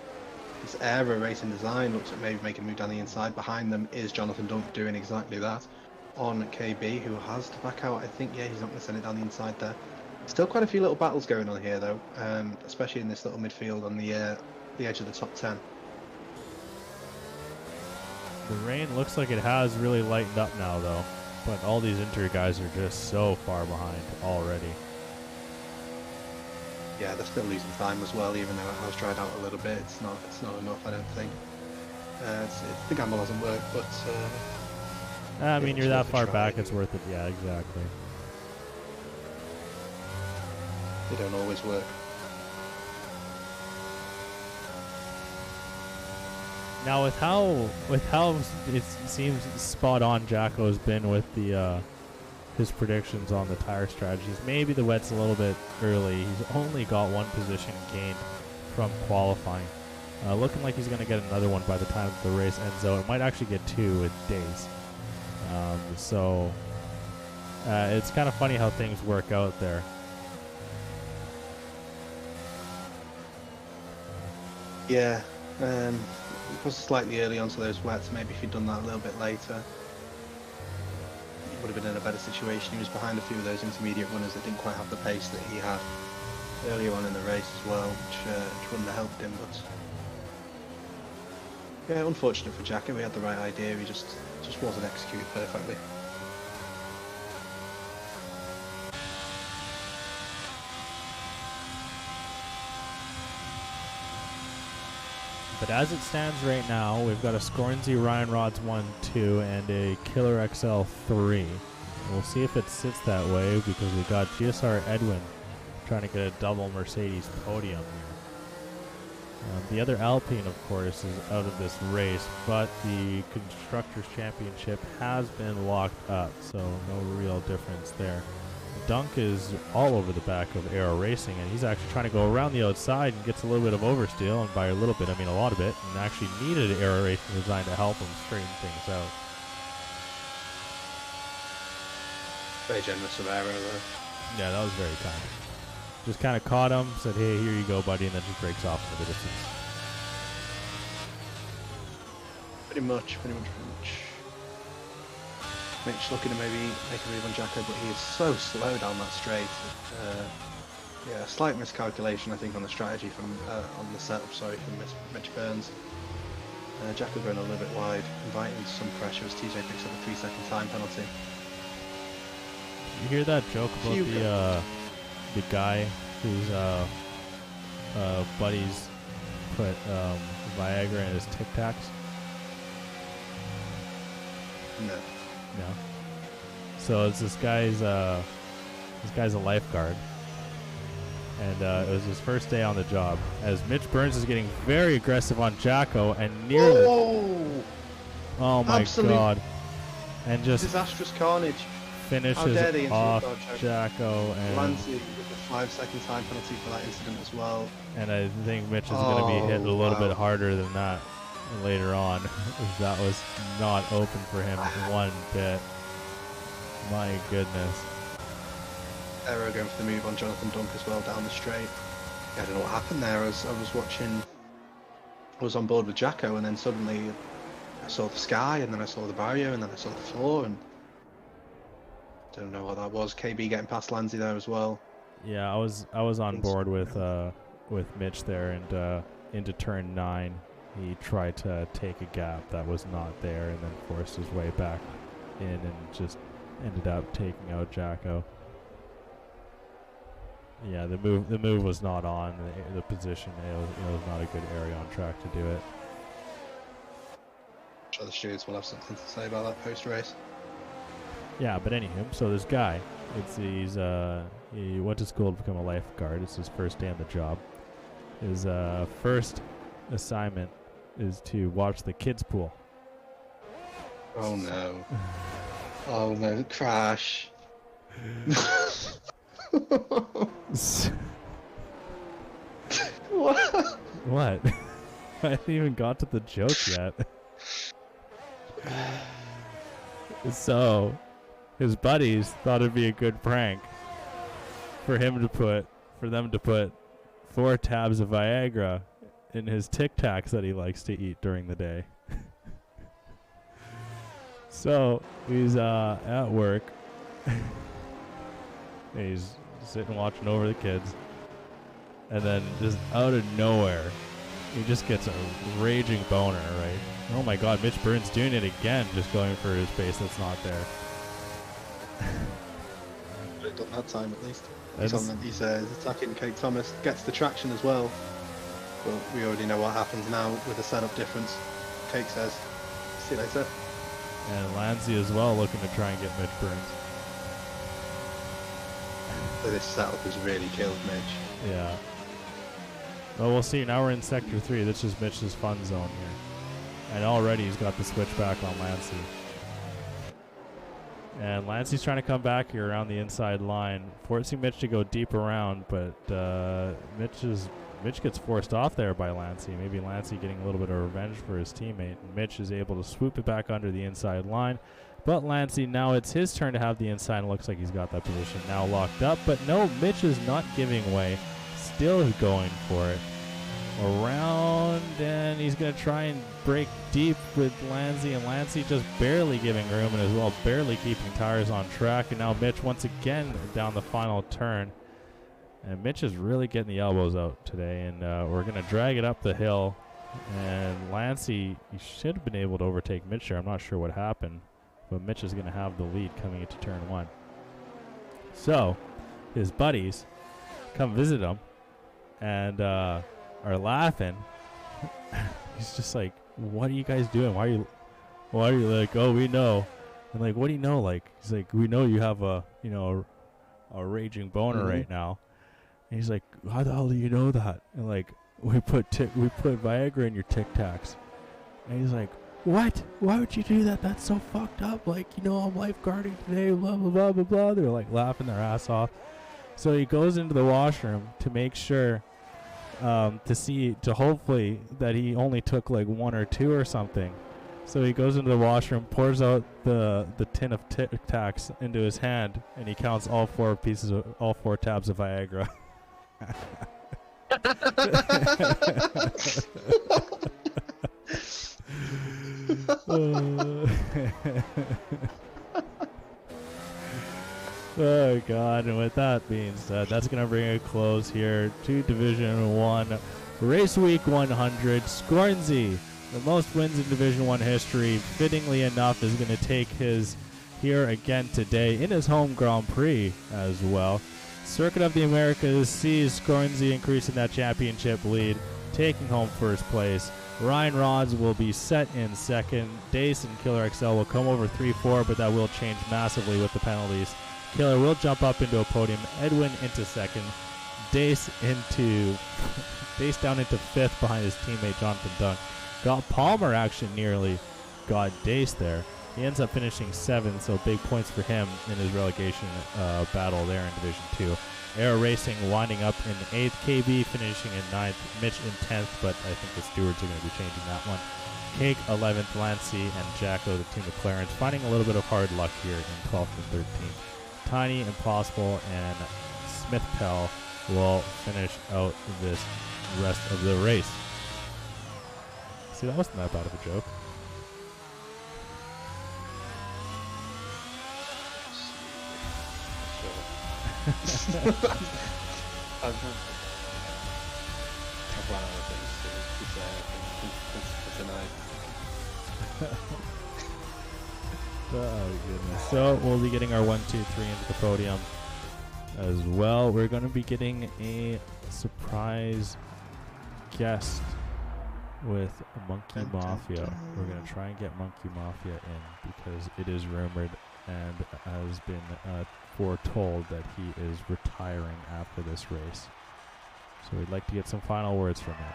This Aero racing design looks like maybe making a move down the inside. Behind them is Jonathan Dunk doing exactly that on KB, who has to back out. I think, yeah, he's not going to send it down the inside there. Still quite a few little battles going on here, though, especially in this little midfield on the edge of the top 10. The rain looks like it has really lightened up now, though. But all these injury guys are just so far behind already. Yeah, they're still losing time as well, even though it has dried out a little bit. It's not enough, I don't think. The gamble hasn't worked, but... I mean, you're that far back, it's worth it. Yeah, exactly. They don't always work. Now, with how it seems spot on Jacko's been with the his predictions on the tire strategies, maybe the wet's a little bit early. He's only got one position gained from qualifying. Looking like he's going to get another one by the time the race ends out. It might actually get 2 with days. So it's kind of funny how things work out there. Yeah, it was slightly early onto those wets. Maybe if he'd done that a little bit later, he would have been in a better situation. He was behind a few of those intermediate runners that didn't quite have the pace that he had earlier on in the race as well, which wouldn't have helped him. But yeah, unfortunate for Jacko. He had the right idea. He just wasn't executed perfectly. But as it stands right now, we've got a Scornsy Ryan Rods 1-2 and a Killer XL 3. We'll see if it sits that way because we've got GSR Edwin trying to get a double Mercedes podium here. The other Alpine, of course, is out of this race, but the Constructors' Championship has been locked up, so no real difference there. Dunk is all over the back of Aero Racing, and he's actually trying to go around the outside and gets a little bit of oversteal, and by a little bit, I mean a lot of it, and actually needed Aero Racing design to help him straighten things out. Very generous of Aero, though. Yeah, that was very kind. Just kind of caught him, said, hey, here you go, buddy, and then just breaks off into the distance. Pretty much. Mitch looking to maybe make a move on Jacko, but he is so slow down that straight. Yeah, slight miscalculation, I think, on the strategy from on the setup. Sorry, from Mitch Burns. Jacko going a little bit wide, inviting some pressure as TJ picks up a 3-second time penalty. You hear that joke about the guy whose buddies put Viagra in his Tic Tacs? No. No. So it's this guy's a lifeguard, and it was his first day on the job. As Mitch Burns is getting very aggressive on Jacko and nearly. Oh my God! And just disastrous carnage. Finishes off Jacko and Lancy with the 5-second time penalty for that incident as well. And I think Mitch is going to be hit a little bit harder than that later on. That was not open for him one bit. My goodness. Aero going for the move on Jonathan Dunk as well down the straight. Yeah, I don't know what happened there. I was watching. I was on board with Jacko, and then suddenly I saw the sky, and then I saw the barrier, and then I saw the floor, and don't know what that was. KB getting past Lanzi there as well. Yeah, I was on board with Mitch there, and into turn 9. He tried to take a gap that was not there and then forced his way back in and just ended up taking out Jacko. Yeah, the move was not on the position. It was not a good area on track to do it. I'm sure the stewards will have something to say about that post-race. Yeah, but anywho, so this guy, he went to school to become a lifeguard. It's his first day on the job. His first assignment is to watch the kids pool. Oh no. Oh no, crash. What? What? I haven't even got to the joke yet. So, his buddies thought it'd be a good prank for them to put 4 tabs of Viagra in his Tic Tacs that he likes to eat during the day. So he's at work. He's sitting watching over the kids, and then just out of nowhere, he just gets a raging boner. Right? Oh my God, Mitch Burns doing it again, just going for his base that's not there. Got that time at least. He's attacking Kate Thomas, gets the traction as well. But we already know what happens now with the setup difference. Cake says, "See you later." And Lancey as well, looking to try and get Mitch Burns. So this setup has really killed Mitch. Yeah. Well, we'll see. Now we're in Sector 3. This is Mitch's fun zone here. And already he's got the switch back on Lancey. And Lancey's trying to come back here around the inside line, forcing Mitch to go deep around, but Mitch gets forced off there by Lancey. Maybe Lancey getting a little bit of revenge for his teammate. And Mitch is able to swoop it back under the inside line. But Lancey, now it's his turn to have the inside. It looks like he's got that position now locked up. But no, Mitch is not giving way. Still going for it. Around, and he's going to try and break deep with Lancey. And Lancey just barely giving room and as well barely keeping tires on track. And now Mitch once again down the final turn. And Mitch is really getting the elbows out today, and we're going to drag it up the hill. And Lancey, he should have been able to overtake Mitch there. I'm not sure what happened, but Mitch is going to have the lead coming into turn 1. So his buddies come visit him and are laughing. He's just like, "What are you guys doing? Why are you like, oh, we know." And like, "What do you know?" Like, he's like, "We know you have a raging boner right now." And he's like, "How the hell do you know that?" And like, we put Viagra in your Tic Tacs." And he's like, "What? Why would you do that? That's so fucked up. Like, I'm lifeguarding today, blah, blah, blah, blah, blah." They're like laughing their ass off. So he goes into the washroom to make sure, to hopefully that he only took like 1 or 2 or something. So he goes into the washroom, pours out the tin of Tic Tacs into his hand, and he counts all 4 tabs of Viagra. Oh God, and with that being said, that's going to bring a close here to Division 1 Race Week 100. Scornsey, the most wins in Division 1 history, fittingly enough, is going to take his here again today in his home Grand Prix as well. Circuit of the Americas sees Scornsey increasing that championship lead, taking home first place. Ryan Rods will be set in second. Dace and Killer XL will come over 3-4, but that will change massively with the penalties. Killer will jump up into a podium. Edwin into second. Dace down into fifth behind his teammate Jonathan Dunk. Got Palmer actually nearly got Dace there. He ends up finishing 7th, so big points for him in his relegation battle there in Division 2. Air Racing winding up in 8th. KB finishing in 9th. Mitch in 10th, but I think the stewards are going to be changing that one. Cake 11th. Lancey and Jacko, the team of Clarence, finding a little bit of hard luck here in 12th and 13th. Tiny, Impossible, and Smith Pell will finish out this rest of the race. See, that wasn't that bad of a joke. I've run out of things to say for tonight. Oh, goodness. So we'll be getting our 1, 2, 3 into the podium as well. We're going to be getting a surprise guest with Monkey Mafia. We're going to try and get Monkey Mafia in because it is rumored and has been foretold that he is retiring after this race. So we'd like to get some final words from him.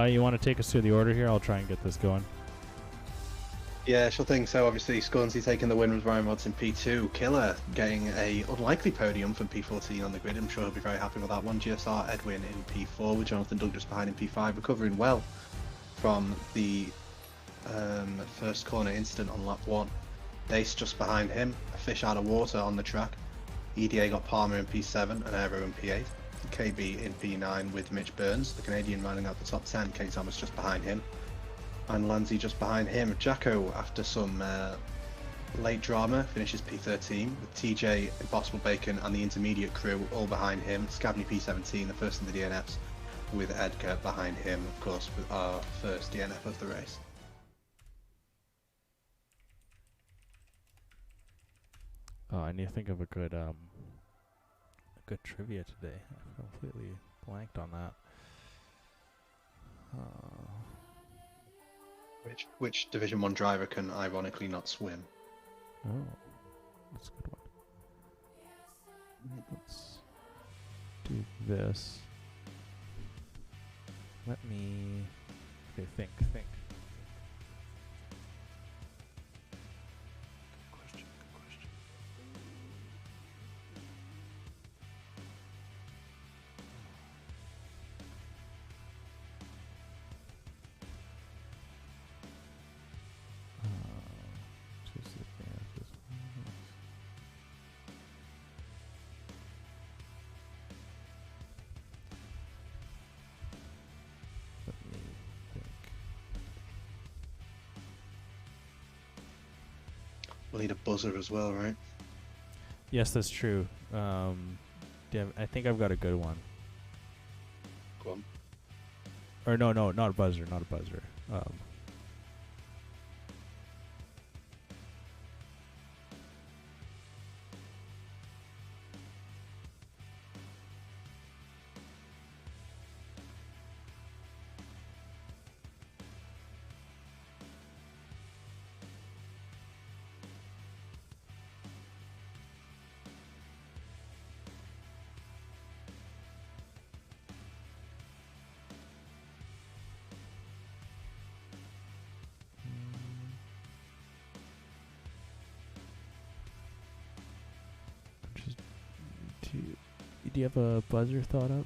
You want to take us through the order here? I'll try and get this going. Yeah, sure thing. So obviously Scornsy taking the win with Ryan Rods in P2. Killer getting a unlikely podium from P14 on the grid. I'm sure he'll be very happy with that one. GSR Edwin in P4 with Jonathan Doug just behind in P5, recovering well from the first corner incident on lap 1. Dace just behind him, a fish out of water on the track. EDA got Palmer in P7 and Aero in P8. KB in P9 with Mitch Burns, the Canadian rounding out the top 10. Kate Thomas just behind him. And Lanzi just behind him. Jacko, after some late drama, finishes P13 with TJ, Impossible Bacon and the intermediate crew all behind him. Scabney P17, the first in the DNFs, with Edgar behind him, of course, with our first DNF of the race. Oh, I need to think of a good trivia today. I completely blanked on that. Which Division 1 driver can ironically not swim? Oh, that's a good one. Let's do this. Let me... Okay, think. Good question. Just advances. Let me think. We'll need a buzzer as well, right? Yes, that's true. I think I've got a good one. Go on. Or no, not a buzzer. Do you have a buzzer thought up?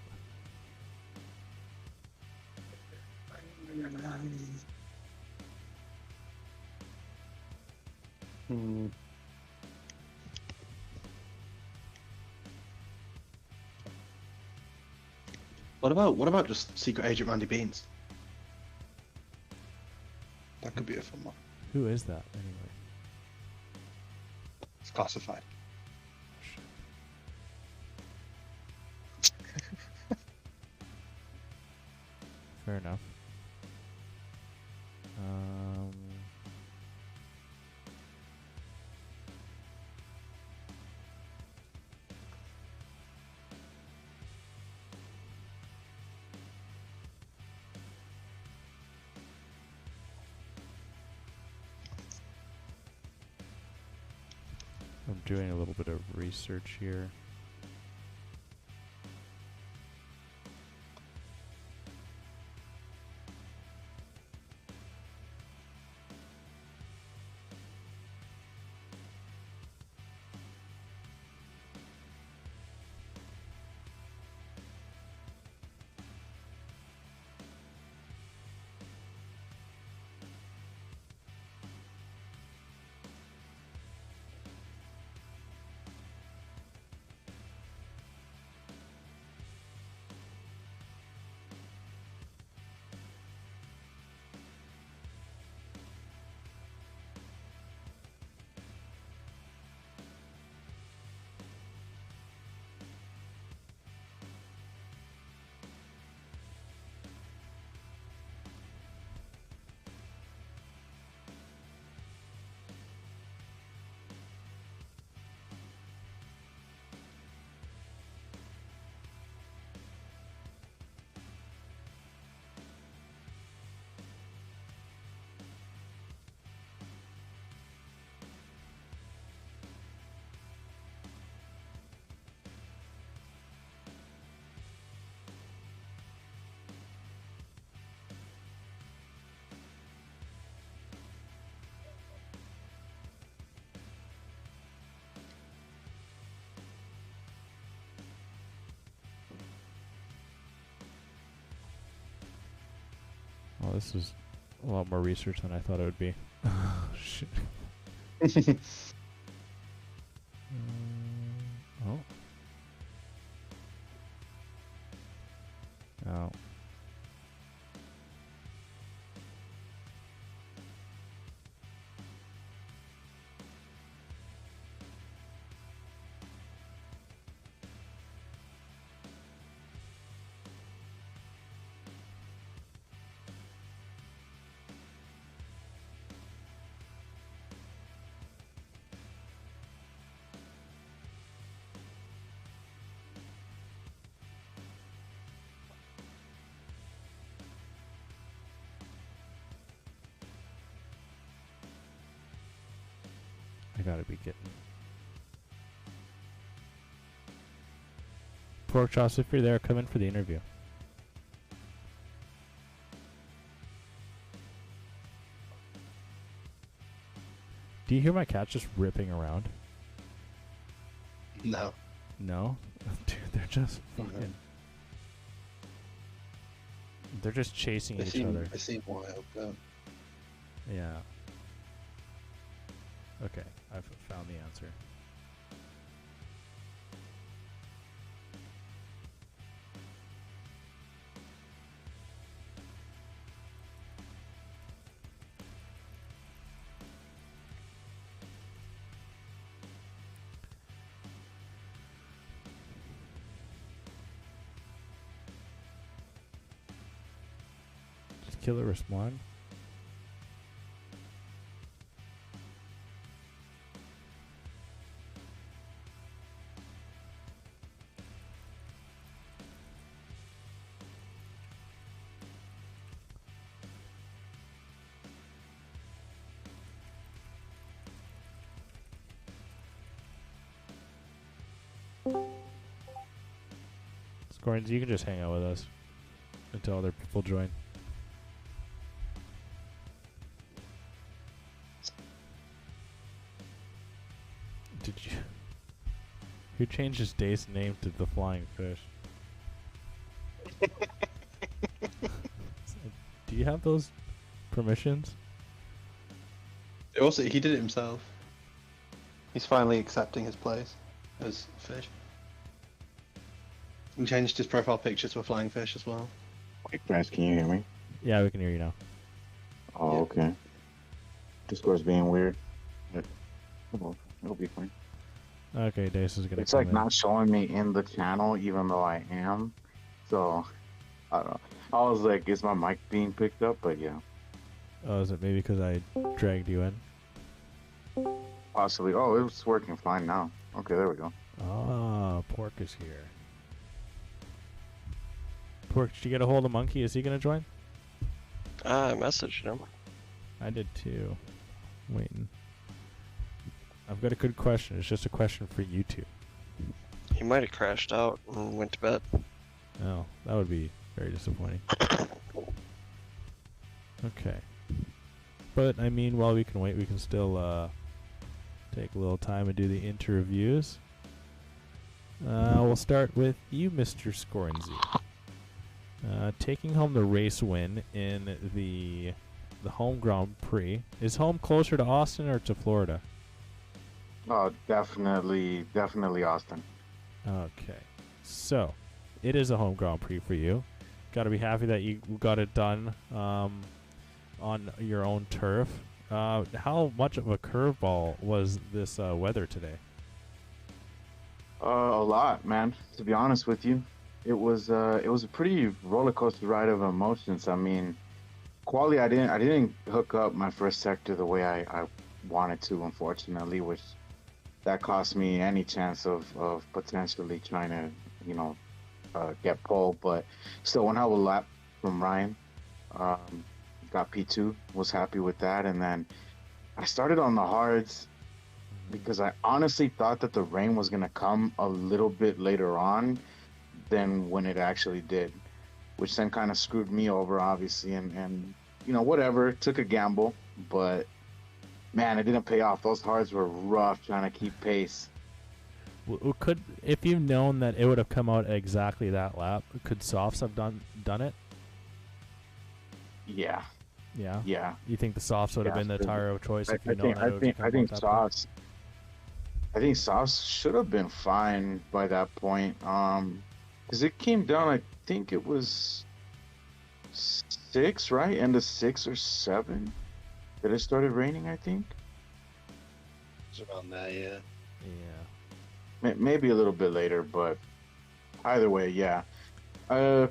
What about just Secret Agent Randy Beans? That could be a fun one. Who is that anyway? It's classified. Fair enough. I'm doing a little bit of research here. Well, this is a lot more research than I thought it would be. Shit. Oh. Oh. I gotta be getting pork chops. If you're there, come in for the interview. Do you hear my cat just ripping around? No. No? Dude, they're just fucking... They're just chasing each other. They seem wild, though. Yeah. Okay, I've found the answer. Did Killer respond? Scorns, you can just hang out with us until other people join. Did you? Who changed his day's name to the Flying Fish? Do you have those permissions? Also, he did it himself. He's finally accepting his place as fish. He changed his profile picture to a flying fish as well. Hey, guys, can you hear me? Yeah, we can hear you now. Oh, Yeah. okay. Discord's being weird. It'll be fine. Okay, Dace is gonna It's come like in. not showing me in the channel, even though I am. So, I don't know. I was like, is my mic being picked up? But yeah, Oh, is it maybe because I dragged you in? possibly. Oh, it's working fine now. Okay, there we go. Ah, Pork is here. Pork, did you get a hold of Monkey? Is he gonna join? I messaged him. I did too. Waiting. I've got a good question. It's just a question for you two. He might have crashed out and went to bed. Oh, that would be very disappointing. Okay. But, I mean, while we can wait, we can still take a little time and do the interviews. We'll start with you, Mr. Scornsy. Taking home the race win in the home Grand Prix. Is home closer to Austin or to Florida? Oh, definitely Austin. Okay. So, it is a home Grand Prix for you. Got to be happy that you got it done on your own turf. How much of a curveball was this weather today? A lot, man. To be honest with you, it was a pretty roller coaster ride of emotions. I mean, quality, I didn't hook up my first sector the way I wanted to, unfortunately, which that cost me any chance of potentially trying to, get pole. But still, one hell of a lap from Ryan. Got P2, was happy with that. And then I started on the hards because I honestly thought that the rain was going to come a little bit later on than when it actually did, which then kind of screwed me over, obviously. And whatever, took a gamble, but man, it didn't pay off. Those hards were rough trying to keep pace. Could, if you've known that it would have come out exactly that lap, could softs have done it? Yeah, Yeah. yeah. You think the softs would have Yeah, been the so tire of choice if I you know think that it was I coming think at that point? Sauce. I think Sauce should have been fine by that point. Because it came down. I think it was 6, right? End of 6 or 7 that it started raining. I think It's around there, yeah. Yeah. maybe a little bit later, but either way, yeah. Uh,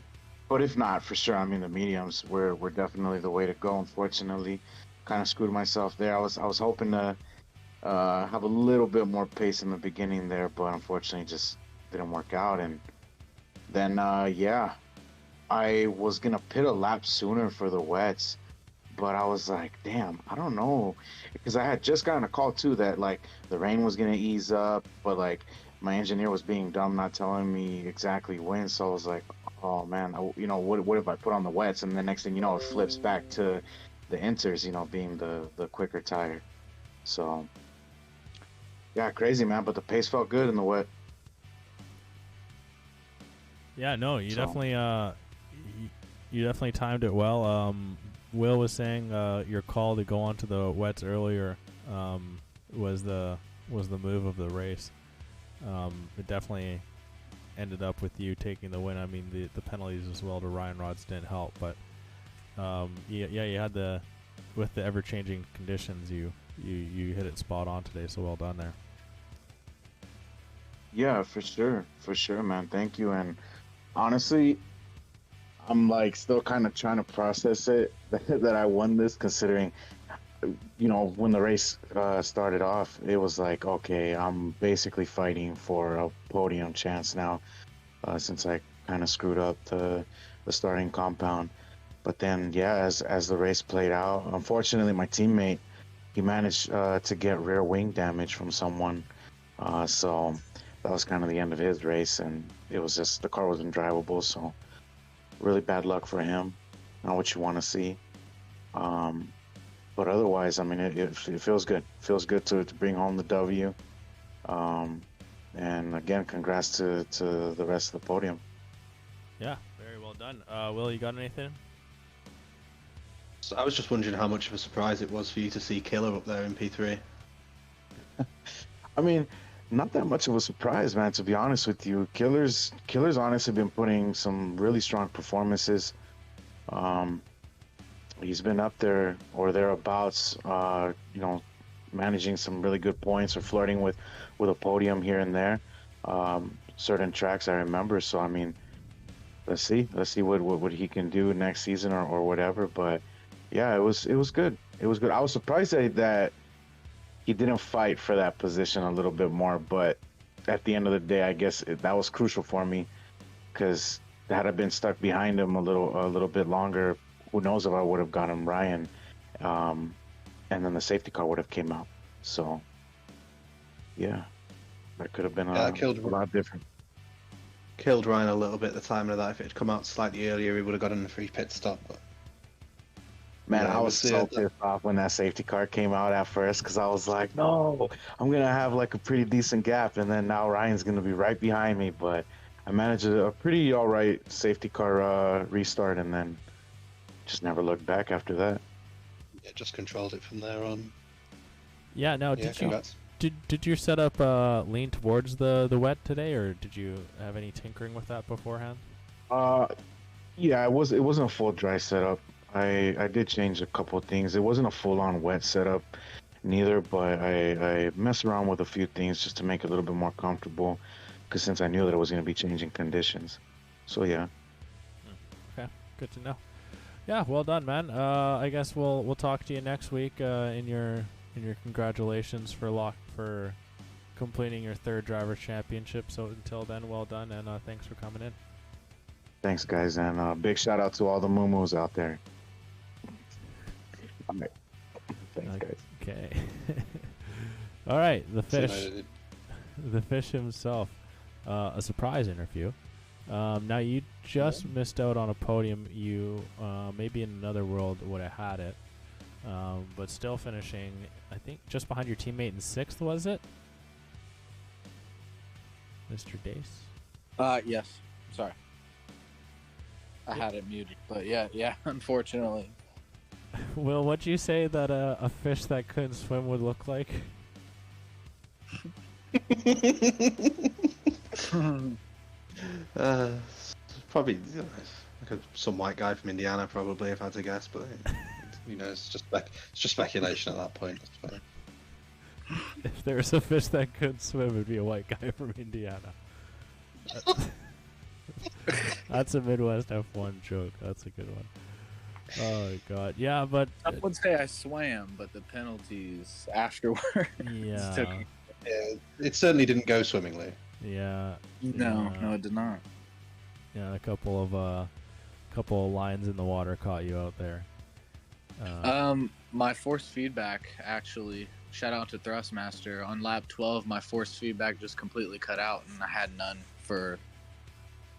but if not, for sure. I mean, the mediums were definitely the way to go. Unfortunately, kind of screwed myself there. I was hoping to have a little bit more pace in the beginning there, but unfortunately, just didn't work out. And then, yeah, I was gonna pit a lap sooner for the wets, but I was like, damn, I don't know, because I had just gotten a call too that like the rain was gonna ease up, but like my engineer was being dumb, not telling me exactly when. So I was like, oh man, what if I put on the wets, and the next thing you know, it flips back to the inters, being the quicker tire. So yeah, crazy man, but the pace felt good in the wet. Yeah, no, you So definitely you definitely timed it well. Will was saying your call to go onto the wets earlier was the move of the race. It definitely ended up with you taking the win. I mean, the penalties as well to Ryan Rods didn't help, but yeah, you had with the ever changing conditions, you hit it spot on today. So well done there. yeah, for sure, man. Thank you. And honestly, I'm like still kind of trying to process it that I won this, considering when the race started off, it was like, okay, I'm basically fighting for a podium chance now, since I kind of screwed up the starting compound. But then, yeah, as the race played out, unfortunately, my teammate, he managed to get rear wing damage from someone, so that was kind of the end of his race, and it was just the car wasn't drivable. So really bad luck for him. Not what you want to see. But otherwise, I mean, it feels good. Feels good to bring home the W. And again, congrats to the rest of the podium. Yeah, very well done. Will, you got anything? So I was just wondering how much of a surprise it was for you to see Killer up there in P3. I mean, not that much of a surprise, man, to be honest with you. Killer's honestly been putting some really strong performances. He's been up there or thereabouts, managing some really good points or flirting with a podium here and there. Certain tracks I remember. So I mean, let's see what he can do next season or whatever. But yeah, it was good. It was good. I was surprised that he didn't fight for that position a little bit more. But at the end of the day, I guess that was crucial for me, because had I been stuck behind him a little bit longer, who knows if I would have gotten Ryan, and then the safety car would have came out. So yeah, that could have been a lot different. Killed Ryan a little bit at the time of that. If it had come out slightly earlier, he would have gotten a free pit stop. But man, yeah, I was so pissed off when that safety car came out at first, because I was like, no, I'm gonna have like a pretty decent gap, and then now Ryan's gonna be right behind me. But I managed a pretty all right safety car restart, and then just never looked back after that. Yeah, just controlled it from there on. Yeah. Now, did your setup lean towards the wet today, or did you have any tinkering with that beforehand? Yeah, it wasn't a full dry setup. I did change a couple things. It wasn't a full on wet setup neither, but I messed around with a few things just to make it a little bit more comfortable, because since I knew that it was going to be changing conditions. So yeah. Okay, good to know. Yeah, well done, man. I guess we'll talk to you next week in your congratulations for completing your third driver's championship. So until then, well done, and thanks for coming in. Thanks, guys, and big shout out to all the moo-moos out there. All right. Thanks, guys. Okay. All right, the fish himself. A surprise interview. Now you just missed out on a podium. You maybe in another world would have had it, but still finishing, I think, just behind your teammate in 6th, was it, Mr. Dace? Yes. Sorry, I had it muted, but yeah. Unfortunately, Will, what'd you say that a fish that couldn't swim would look like? Probably like some white guy from Indiana, probably, if I had to guess. But it's just speculation at that point. It's fine. If there was a fish that could swim, it'd be a white guy from Indiana. That's a Midwest F1 joke. That's a good one. Oh god, yeah, but I would say I swam, but the penalties afterward. yeah, took me. Yeah, it certainly didn't go swimmingly. yeah, No, it did not. yeah. A couple of lines in the water caught you out there. My force feedback actually. Shout out to Thrustmaster. On lap 12, my force feedback just completely cut out, and I had none for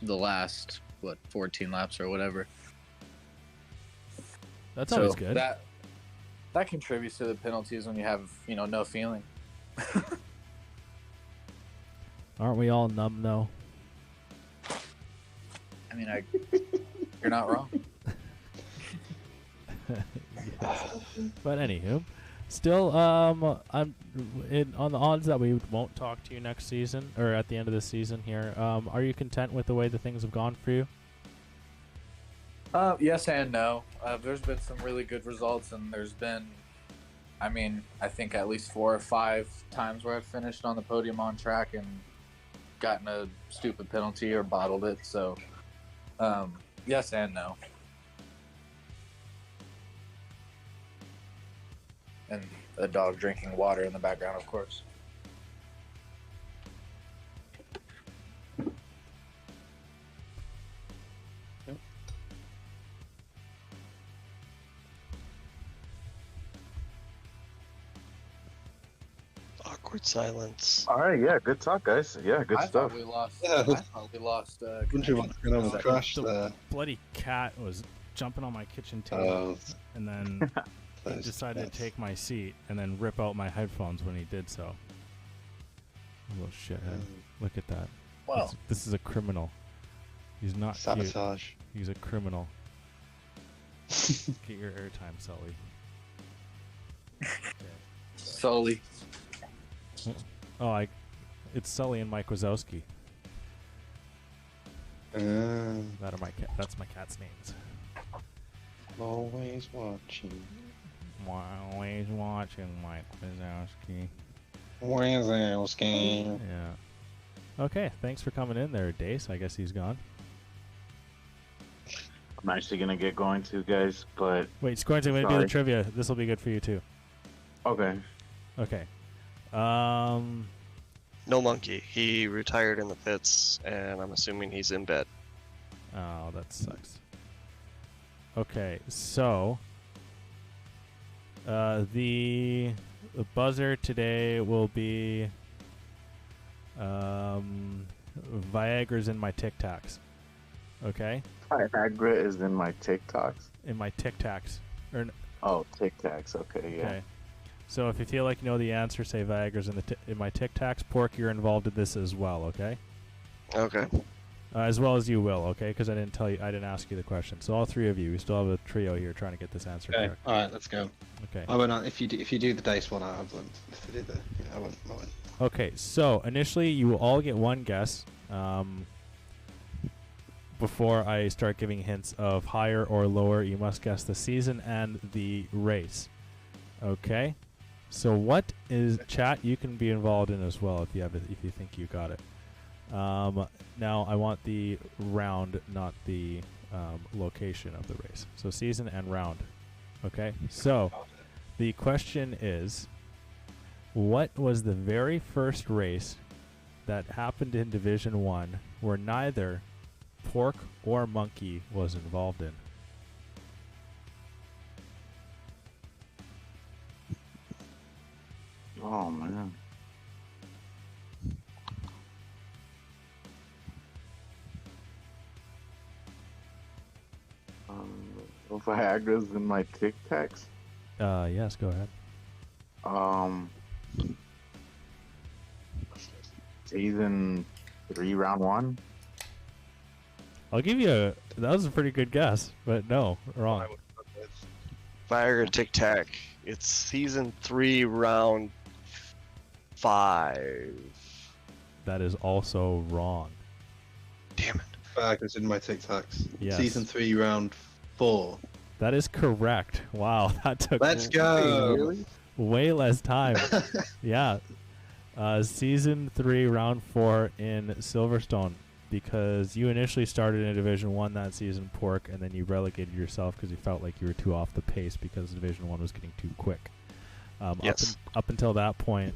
the last 14 laps or whatever. That's always good. That contributes to the penalties when you have no feeling. Aren't we all numb though? I mean, you're not wrong. Yes. But anywho, still, I'm on the odds that we won't talk to you next season or at the end of the season here. Are you content with the way the things have gone for you? Yes and no. There's been some really good results, and there's been, I think at least 4 or 5 times where I've finished on the podium on track and gotten a stupid penalty or bottled it. So, yes and no. And a dog drinking water in the background, of course. Awkward silence. All right, yeah, good talk, guys. Yeah, good I stuff. thought we lost. Yeah. I thought we lost. Wondering what's going on with the crash The there. bloody cat was jumping on my kitchen table, Oh, and then he decided to take my seat and then rip out my headphones when he did so. Little shithead. Look at that. Well, This is a criminal. He's not cute. sabotage. He's a criminal. Get your airtime, Sully. Sully. Oh, it's Sully and Mike Wazowski. That's my cat's names. Always watching. Always watching Mike Wazowski. Wazowski. Yeah. Okay, thanks for coming in there, Dace. I guess he's gone. I'm actually gonna get going too, guys. But Wait, Scorns, I'm going to do the trivia. This will be good for you, too. okay. Okay. No monkey. He retired in the pits, and I'm assuming he's in bed. Oh, that sucks. Okay, so the buzzer today will be Viagra's in my Tic Tacs. Okay? Viagra is in my TikToks. In my Tic Tacs. Oh, Tic Tacs. Okay, yeah. Okay. So if you feel like you know the answer, say Viagra's in my Tic Tacs. Pork, you're involved in this as well, okay? Okay. As well as you will, okay? Because I didn't ask you the question. So all three of you, we still have a trio here trying to get this answer Okay, correct. all right, let's go. Okay. I won't. If you do the Dace one, I won't. If I did I won't. Okay. So initially, you will all get one guess. Before I start giving hints of higher or lower, you must guess the season and the race. Okay. So what is chat? You can be involved in as well if you think you got it. Now I want the round, not the location of the race. So season and round. Okay. So the question is, what was the very first race that happened in Division 1 where neither Pork or Monkey was involved in? Oh man. Viagra's in my Tic Tacs. Yes, go ahead. Season 3, round 1. I'll give you that was a pretty good guess, but no, wrong. Viagra Tic Tac. It's season 3, round 5. That is also wrong. Damn it. Viagra's in my Tic Tacs. Yes. Season 3, round 4. That is correct. Wow, that took Let's go. way less time. Yeah. Season 3, round 4 in Silverstone, because you initially started in Division 1 that season, Pork, and then you relegated yourself because you felt like you were too off the pace because Division 1 was getting too quick. Yes. Up until that point,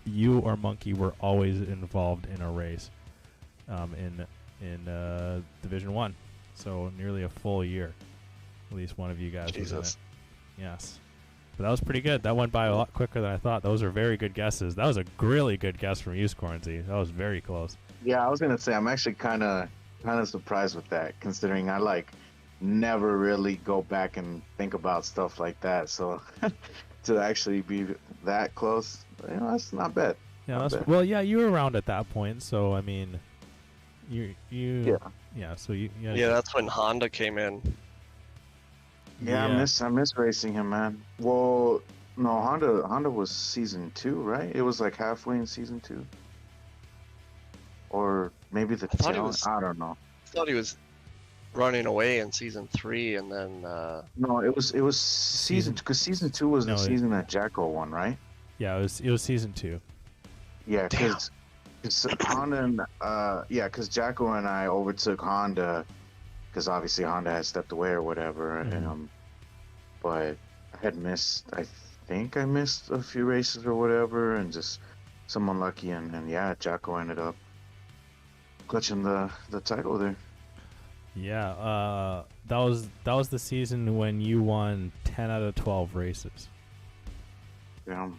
you or Monkey were always involved in a race in Division 1. So nearly a full year. At least one of you guys was in it. Yes. But that was pretty good. That went by a lot quicker than I thought. Those are very good guesses. That was a really good guess from you, Scornsy. That was very close. Yeah, I was gonna say I'm actually kind of surprised with that, considering I never really go back and think about stuff like that. So to actually be that close, that's not bad. Yeah, Not bad. well, yeah, you were around at that point, so I mean, yeah. So Yeah, that's when Honda came in. Yeah, I miss racing him, man. Well, no, Honda was season 2, right? It was like halfway in season 2, or maybe the thought it tail. was- I don't know. I thought he was running away in season 3, and then No, it was season, because season 2 was No, the season that Jacko won, right? Yeah, it was season 2. Yeah, Damn. because Honda and because Jacko and I overtook Honda, because obviously Honda had stepped away or whatever, Mhm. and but I had missed. I think I missed a few races or whatever, and just some unlucky, and yeah, Jacko ended up clutching the title there. Yeah, that was the season when you won 10 out of 12 races. Yeah,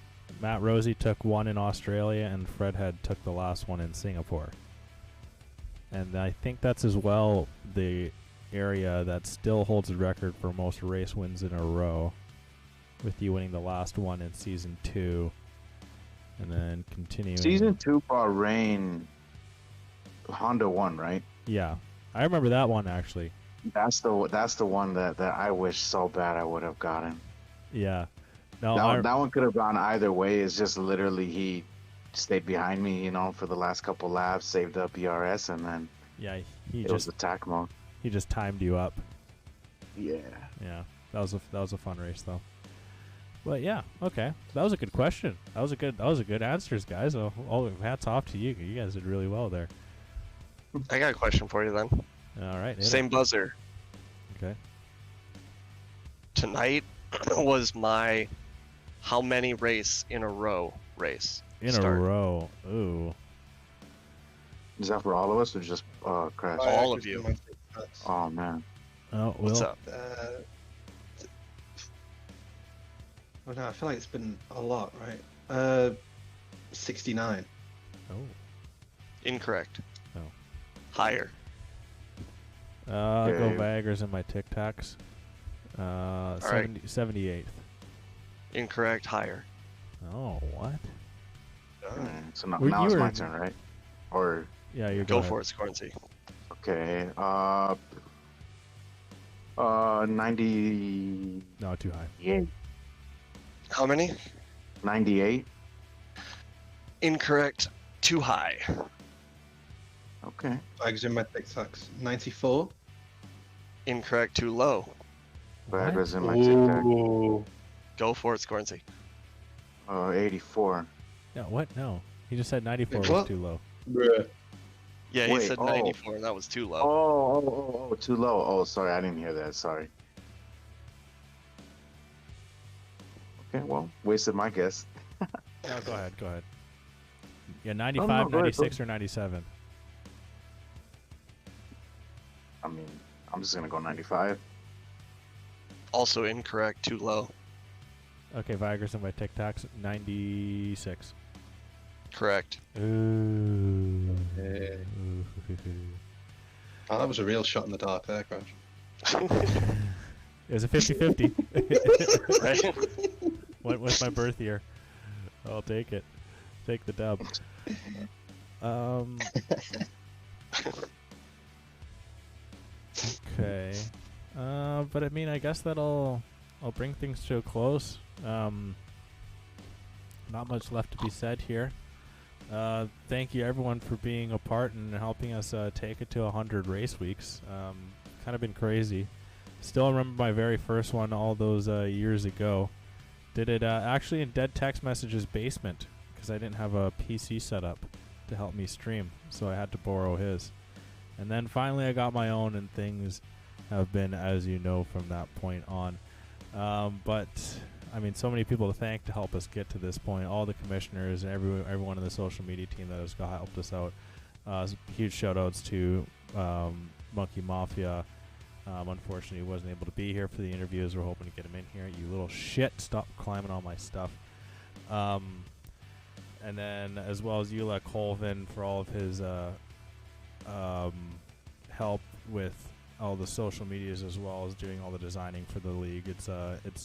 Matt Rosie took one in Australia, and Fred Head took the last one in Singapore. And I think that's as well the area that still holds the record for most race wins in a row, with you winning the last one in season 2, and then continuing. season 2 Bahrain, Honda won, right? Yeah, I remember that one actually. That's the one that I wish so bad I would have gotten. Yeah, no, That one could have gone either way. It's just literally he stayed behind me, for the last couple laps, saved up ERS, and then yeah, he it was just attack mode. timed you up. Yeah. Yeah, that was a fun race though. But yeah, okay, that was a good question. That was a good answers, guys. All hats off to you. You guys did really well there. I got a question for you then. All right, hit Same it. buzzer. Okay. Tonight was my how many race in a row race. In start. a row. Ooh. Is that for all of us or just Crash? All of Viagra's you. in my Tic Tacs. Oh man. Oh, What's Will. up? Oh no, I feel like it's been a lot, right? 69. Oh. Incorrect. Oh. Higher. I'll go Okay. Viagra's in my Tic Tacs. right. 78th. Incorrect. Higher. Oh, what? So now, Well, now you it's were- my turn, right? Or Yeah, you're Go for it, Scornsy. okay. 98. No, too high. How many? 98. Incorrect. Too high. Okay. Viagra's in my Tic Tacs. 94. Incorrect. Too low. Viagra's in my Tic Tac. Go for it, Scornsy. 84. Yeah, what? No. He just said 94 was What? too low. Bruh. Yeah, he Wait, said oh. 94, and that was too low. Oh, too low. Oh, sorry, I didn't hear that. Sorry. Okay, well, wasted my guess. No, go ahead. Yeah, 95, go ahead, 96, or 97. I mean, I'm just gonna go 95. Also incorrect. Too low. Okay, Viagra's in my Tic Tacs. 96. Correct. Ooh. Yeah. Ooh. Oh, that was a real shot in the dark there, Crash. It was a 50-50. Right? Went with my birth year. I'll take it. Take the dub. Okay. But I mean, I guess that'll I'll bring things to a close. Not much left to be said here. Thank you everyone for being a part and helping us take it to 100 race weeks. Kind of been crazy. Still remember my very first one all those years ago. Did it actually in Dead Text Message's basement because I didn't have a PC set up to help me stream, so I had to borrow his. And then finally I got my own, and things have been as you know from that point on. But I mean, so many people to thank to help us get to this point. All the commissioners and everyone in the social media team that has helped us out. Huge shout outs to Monkey Mafia. Unfortunately, he wasn't able to be here for the interviews. We're hoping to get him in here. You little shit, stop climbing on my stuff. And then as well as Eula Colvin for all of his help with all the social medias, as well as doing all the designing for the league. It's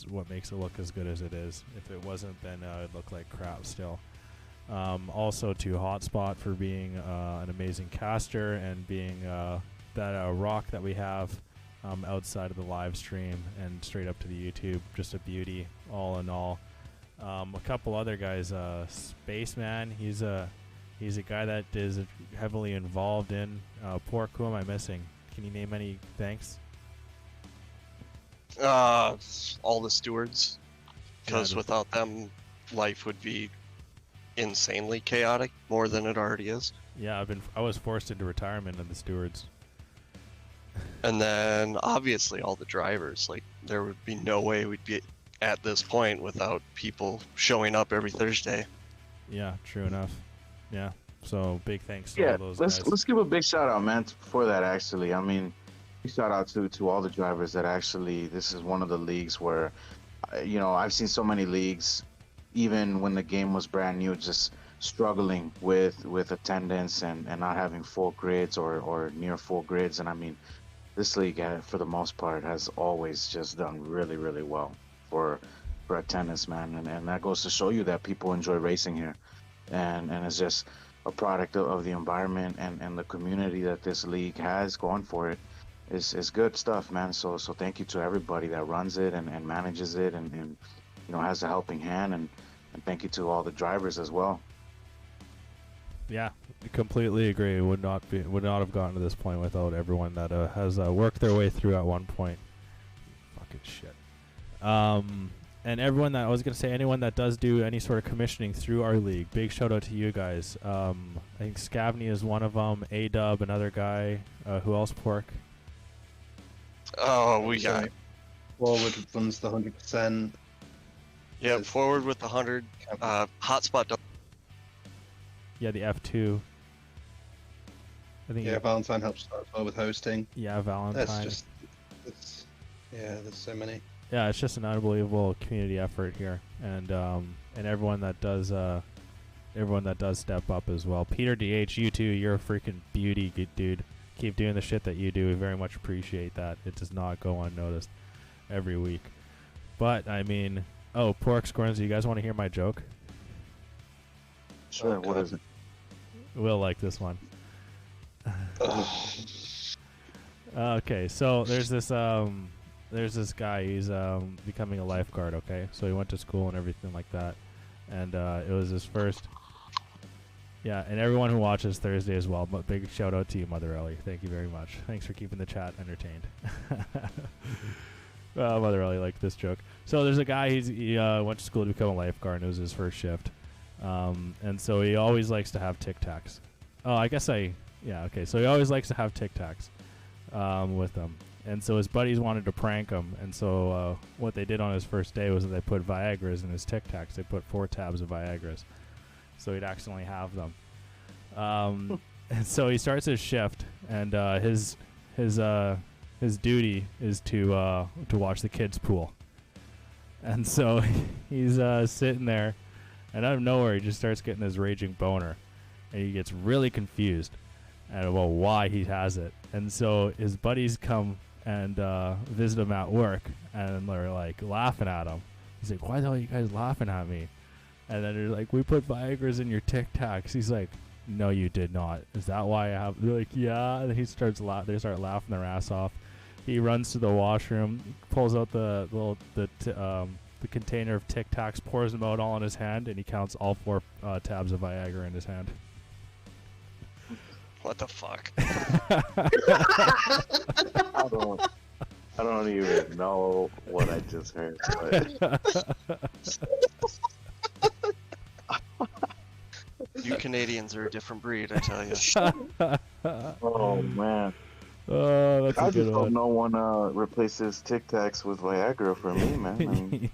what makes it look as good as it is. If it wasn't, then it'd look like crap still. Also to Hotspot for being an amazing caster and being that rock that we have outside of the live stream and straight up to the YouTube. Just a beauty, all in all. A couple other guys, Spaceman, he's a guy that is heavily involved in Pork. Who am I missing? Can you name any thanks? All the stewards, because without them, life would be insanely chaotic, more than it already is. Yeah, I was forced into retirement of the stewards. And then obviously all the drivers. Like, there would be no way we'd be at this point without people showing up every Thursday. Yeah, true enough. Yeah. So big thanks to all those guys. Let's give a big shout out, man, for that. Actually, I mean, big shout out to all the drivers that actually. This is one of the leagues where, I've seen so many leagues, even when the game was brand new, just struggling with attendance and not having full grids or near full grids. And I mean, this league, for the most part, has always just done really, really well for attendance, man. And that goes to show you that people enjoy racing here, and it's just a product of the environment and the community that this league has going for it. Is good stuff, man. So thank you to everybody that runs it and manages it and has a helping hand, and thank you to all the drivers as well. Yeah, completely agree. Would not have gotten to this point without everyone that has worked their way through at one point. Fucking shit. And everyone that I was gonna say, anyone that does do any sort of commissioning through our league, big shout out to you guys. I think Scavney is one of them. A-Dub, another guy. Who else? Pork. Oh, we got Forward runs the 100%. Yeah, forward with the 100. Hotspot. Yeah, the F2. I think. Yeah, Valentine helps as well with hosting. Yeah, Valentine. There's so many. Yeah, it's just an unbelievable community effort here, and everyone that does step up as well. Peter DH, you too. You're a freaking beauty, good dude. Keep doing the shit that you do. We very much appreciate that. It does not go unnoticed every week. But I mean, Pork Scorns, you guys want to hear my joke? Sure. What is it? We'll like this one. Okay, so there's this guy. He's becoming a lifeguard. Okay, so he went to school and everything like that, and it was his first. Yeah, and everyone who watches Thursday as well. But big shout out to you, Mother Ellie. Thank you very much. Thanks for keeping the chat entertained. Mother Ellie liked this joke. So there's a guy. He went to school to become a lifeguard, and it was his first shift. And so he always likes to have Tic Tacs. Okay. So he always likes to have Tic Tacs with him. And so his buddies wanted to prank him. And so what they did on his first day was that they put Viagra's in his Tic Tacs. They put 4 tabs of Viagra's, so he'd accidentally have them. And so he starts his shift, and his duty is to watch the kids' pool. And so he's sitting there, and out of nowhere he just starts getting this raging boner, and he gets really confused about why he has it. And so his buddies come and visit him at work, and they're like laughing at him. He's like, "Why the hell are you guys laughing at me?" And then they're like, "We put Viagra's in your Tic Tacs." He's like, "No, you did not. Is that why I have?" They're like, "Yeah." And he starts they start laughing their ass off. He runs to the washroom, pulls out the container of Tic Tacs, pours them out all in his hand, and he counts all 4 tabs of Viagra in his hand. What the fuck? I don't even know what I just heard. You Canadians are a different breed, I tell you. Oh man. Oh, that's I a good just hope one. no one replaces Tic Tacs with Viagra for me, man. I mean,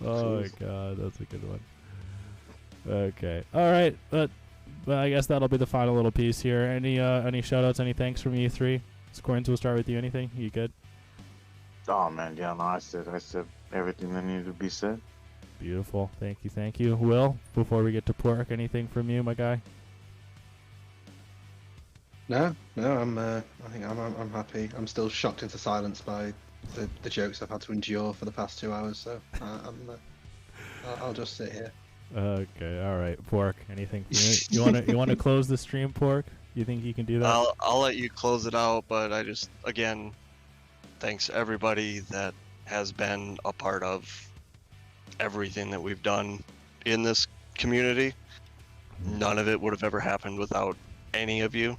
Oh my god, that's a good one. Okay, all right, but I guess that'll be the final little piece here. Any shout outs, any thanks from you 3? Scorns, we'll start with you. Anything? You good? oh man, yeah, no, I said everything that needed to be said. Beautiful. Thank you. Will, before we get to Pork, anything from you, my guy? No, I think I'm happy. I'm still shocked into silence by the jokes I've had to endure for the past 2 hours. So I'll just sit here. Okay, all right. Pork, anything from you? You want to close the stream, Pork? You think you can do that? I'll let you close it out, but I just, again, thanks everybody that has been a part of everything that we've done in this community. None of it would have ever happened without any of you.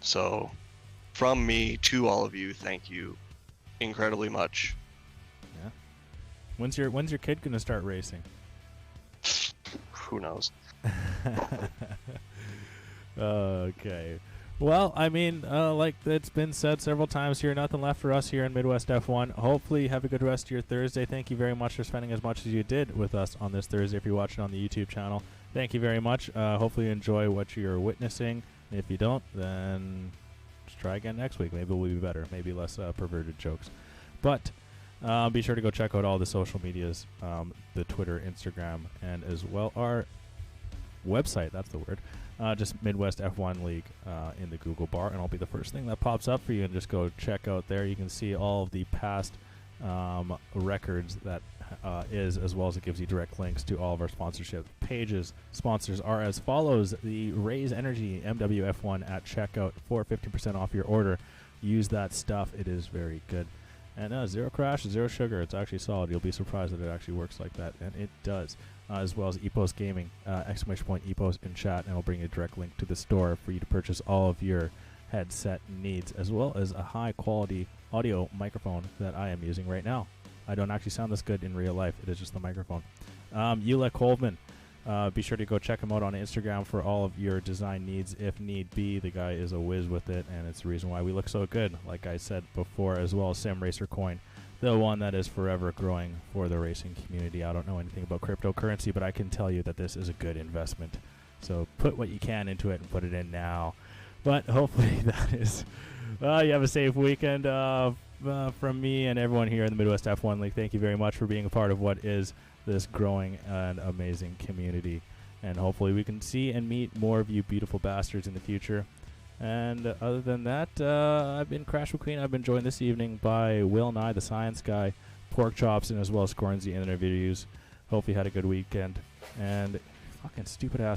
So from me to all of you, thank you incredibly much. Yeah. When's your kid gonna start racing? Who knows? Okay. Well, I mean, like it's been said several times here, nothing left for us here in Midwest F1. Hopefully, have a good rest of your Thursday. Thank you very much for spending as much as you did with us on this Thursday. If you're watching on the YouTube channel, thank you very much. Hopefully, you enjoy what you're witnessing. If you don't, then just try again next week. Maybe we'll be better. Maybe less perverted jokes. But be sure to go check out all the social medias, the Twitter, Instagram, and as well our website. That's the word. Just Midwest F1 League in the Google bar, and it'll be the first thing that pops up for you. And just go check out there. You can see all of the past records that as well as it gives you direct links to all of our sponsorship pages. Sponsors are as follows: the Raise Energy MWF1 at checkout for 15% off your order. Use that stuff; it is very good. And zero crash, zero sugar. It's actually solid. You'll be surprised that it actually works like that, and it does. As well as EPOS Gaming, exclamation point EPOS in chat, and it'll bring you a direct link to the store for you to purchase all of your headset needs, as well as a high quality audio microphone that I am using right now. I don't actually sound this good in real life. It is just the microphone. Eula Coleman, be sure to go check him out on Instagram for all of your design needs if need be. The guy is a whiz with it, and it's the reason why we look so good, like I said before, as well as Sim Racer Coin, the one that is forever growing for the racing community. I don't know anything about cryptocurrency, but I can tell you that this is a good investment. So put what you can into it and put it in now. But hopefully that is... you have a safe weekend from me and everyone here in the Midwest F1 League. Thank you very much for being a part of what is this growing and amazing community. And hopefully we can see and meet more of you beautiful bastards in the future. And other than that, I've been Crash McQueen. I've been joined this evening by Will Nye, the Science Guy, Pork Chops, and as well as Scornsy in their videos. Hope you had a good weekend. And fucking stupid ass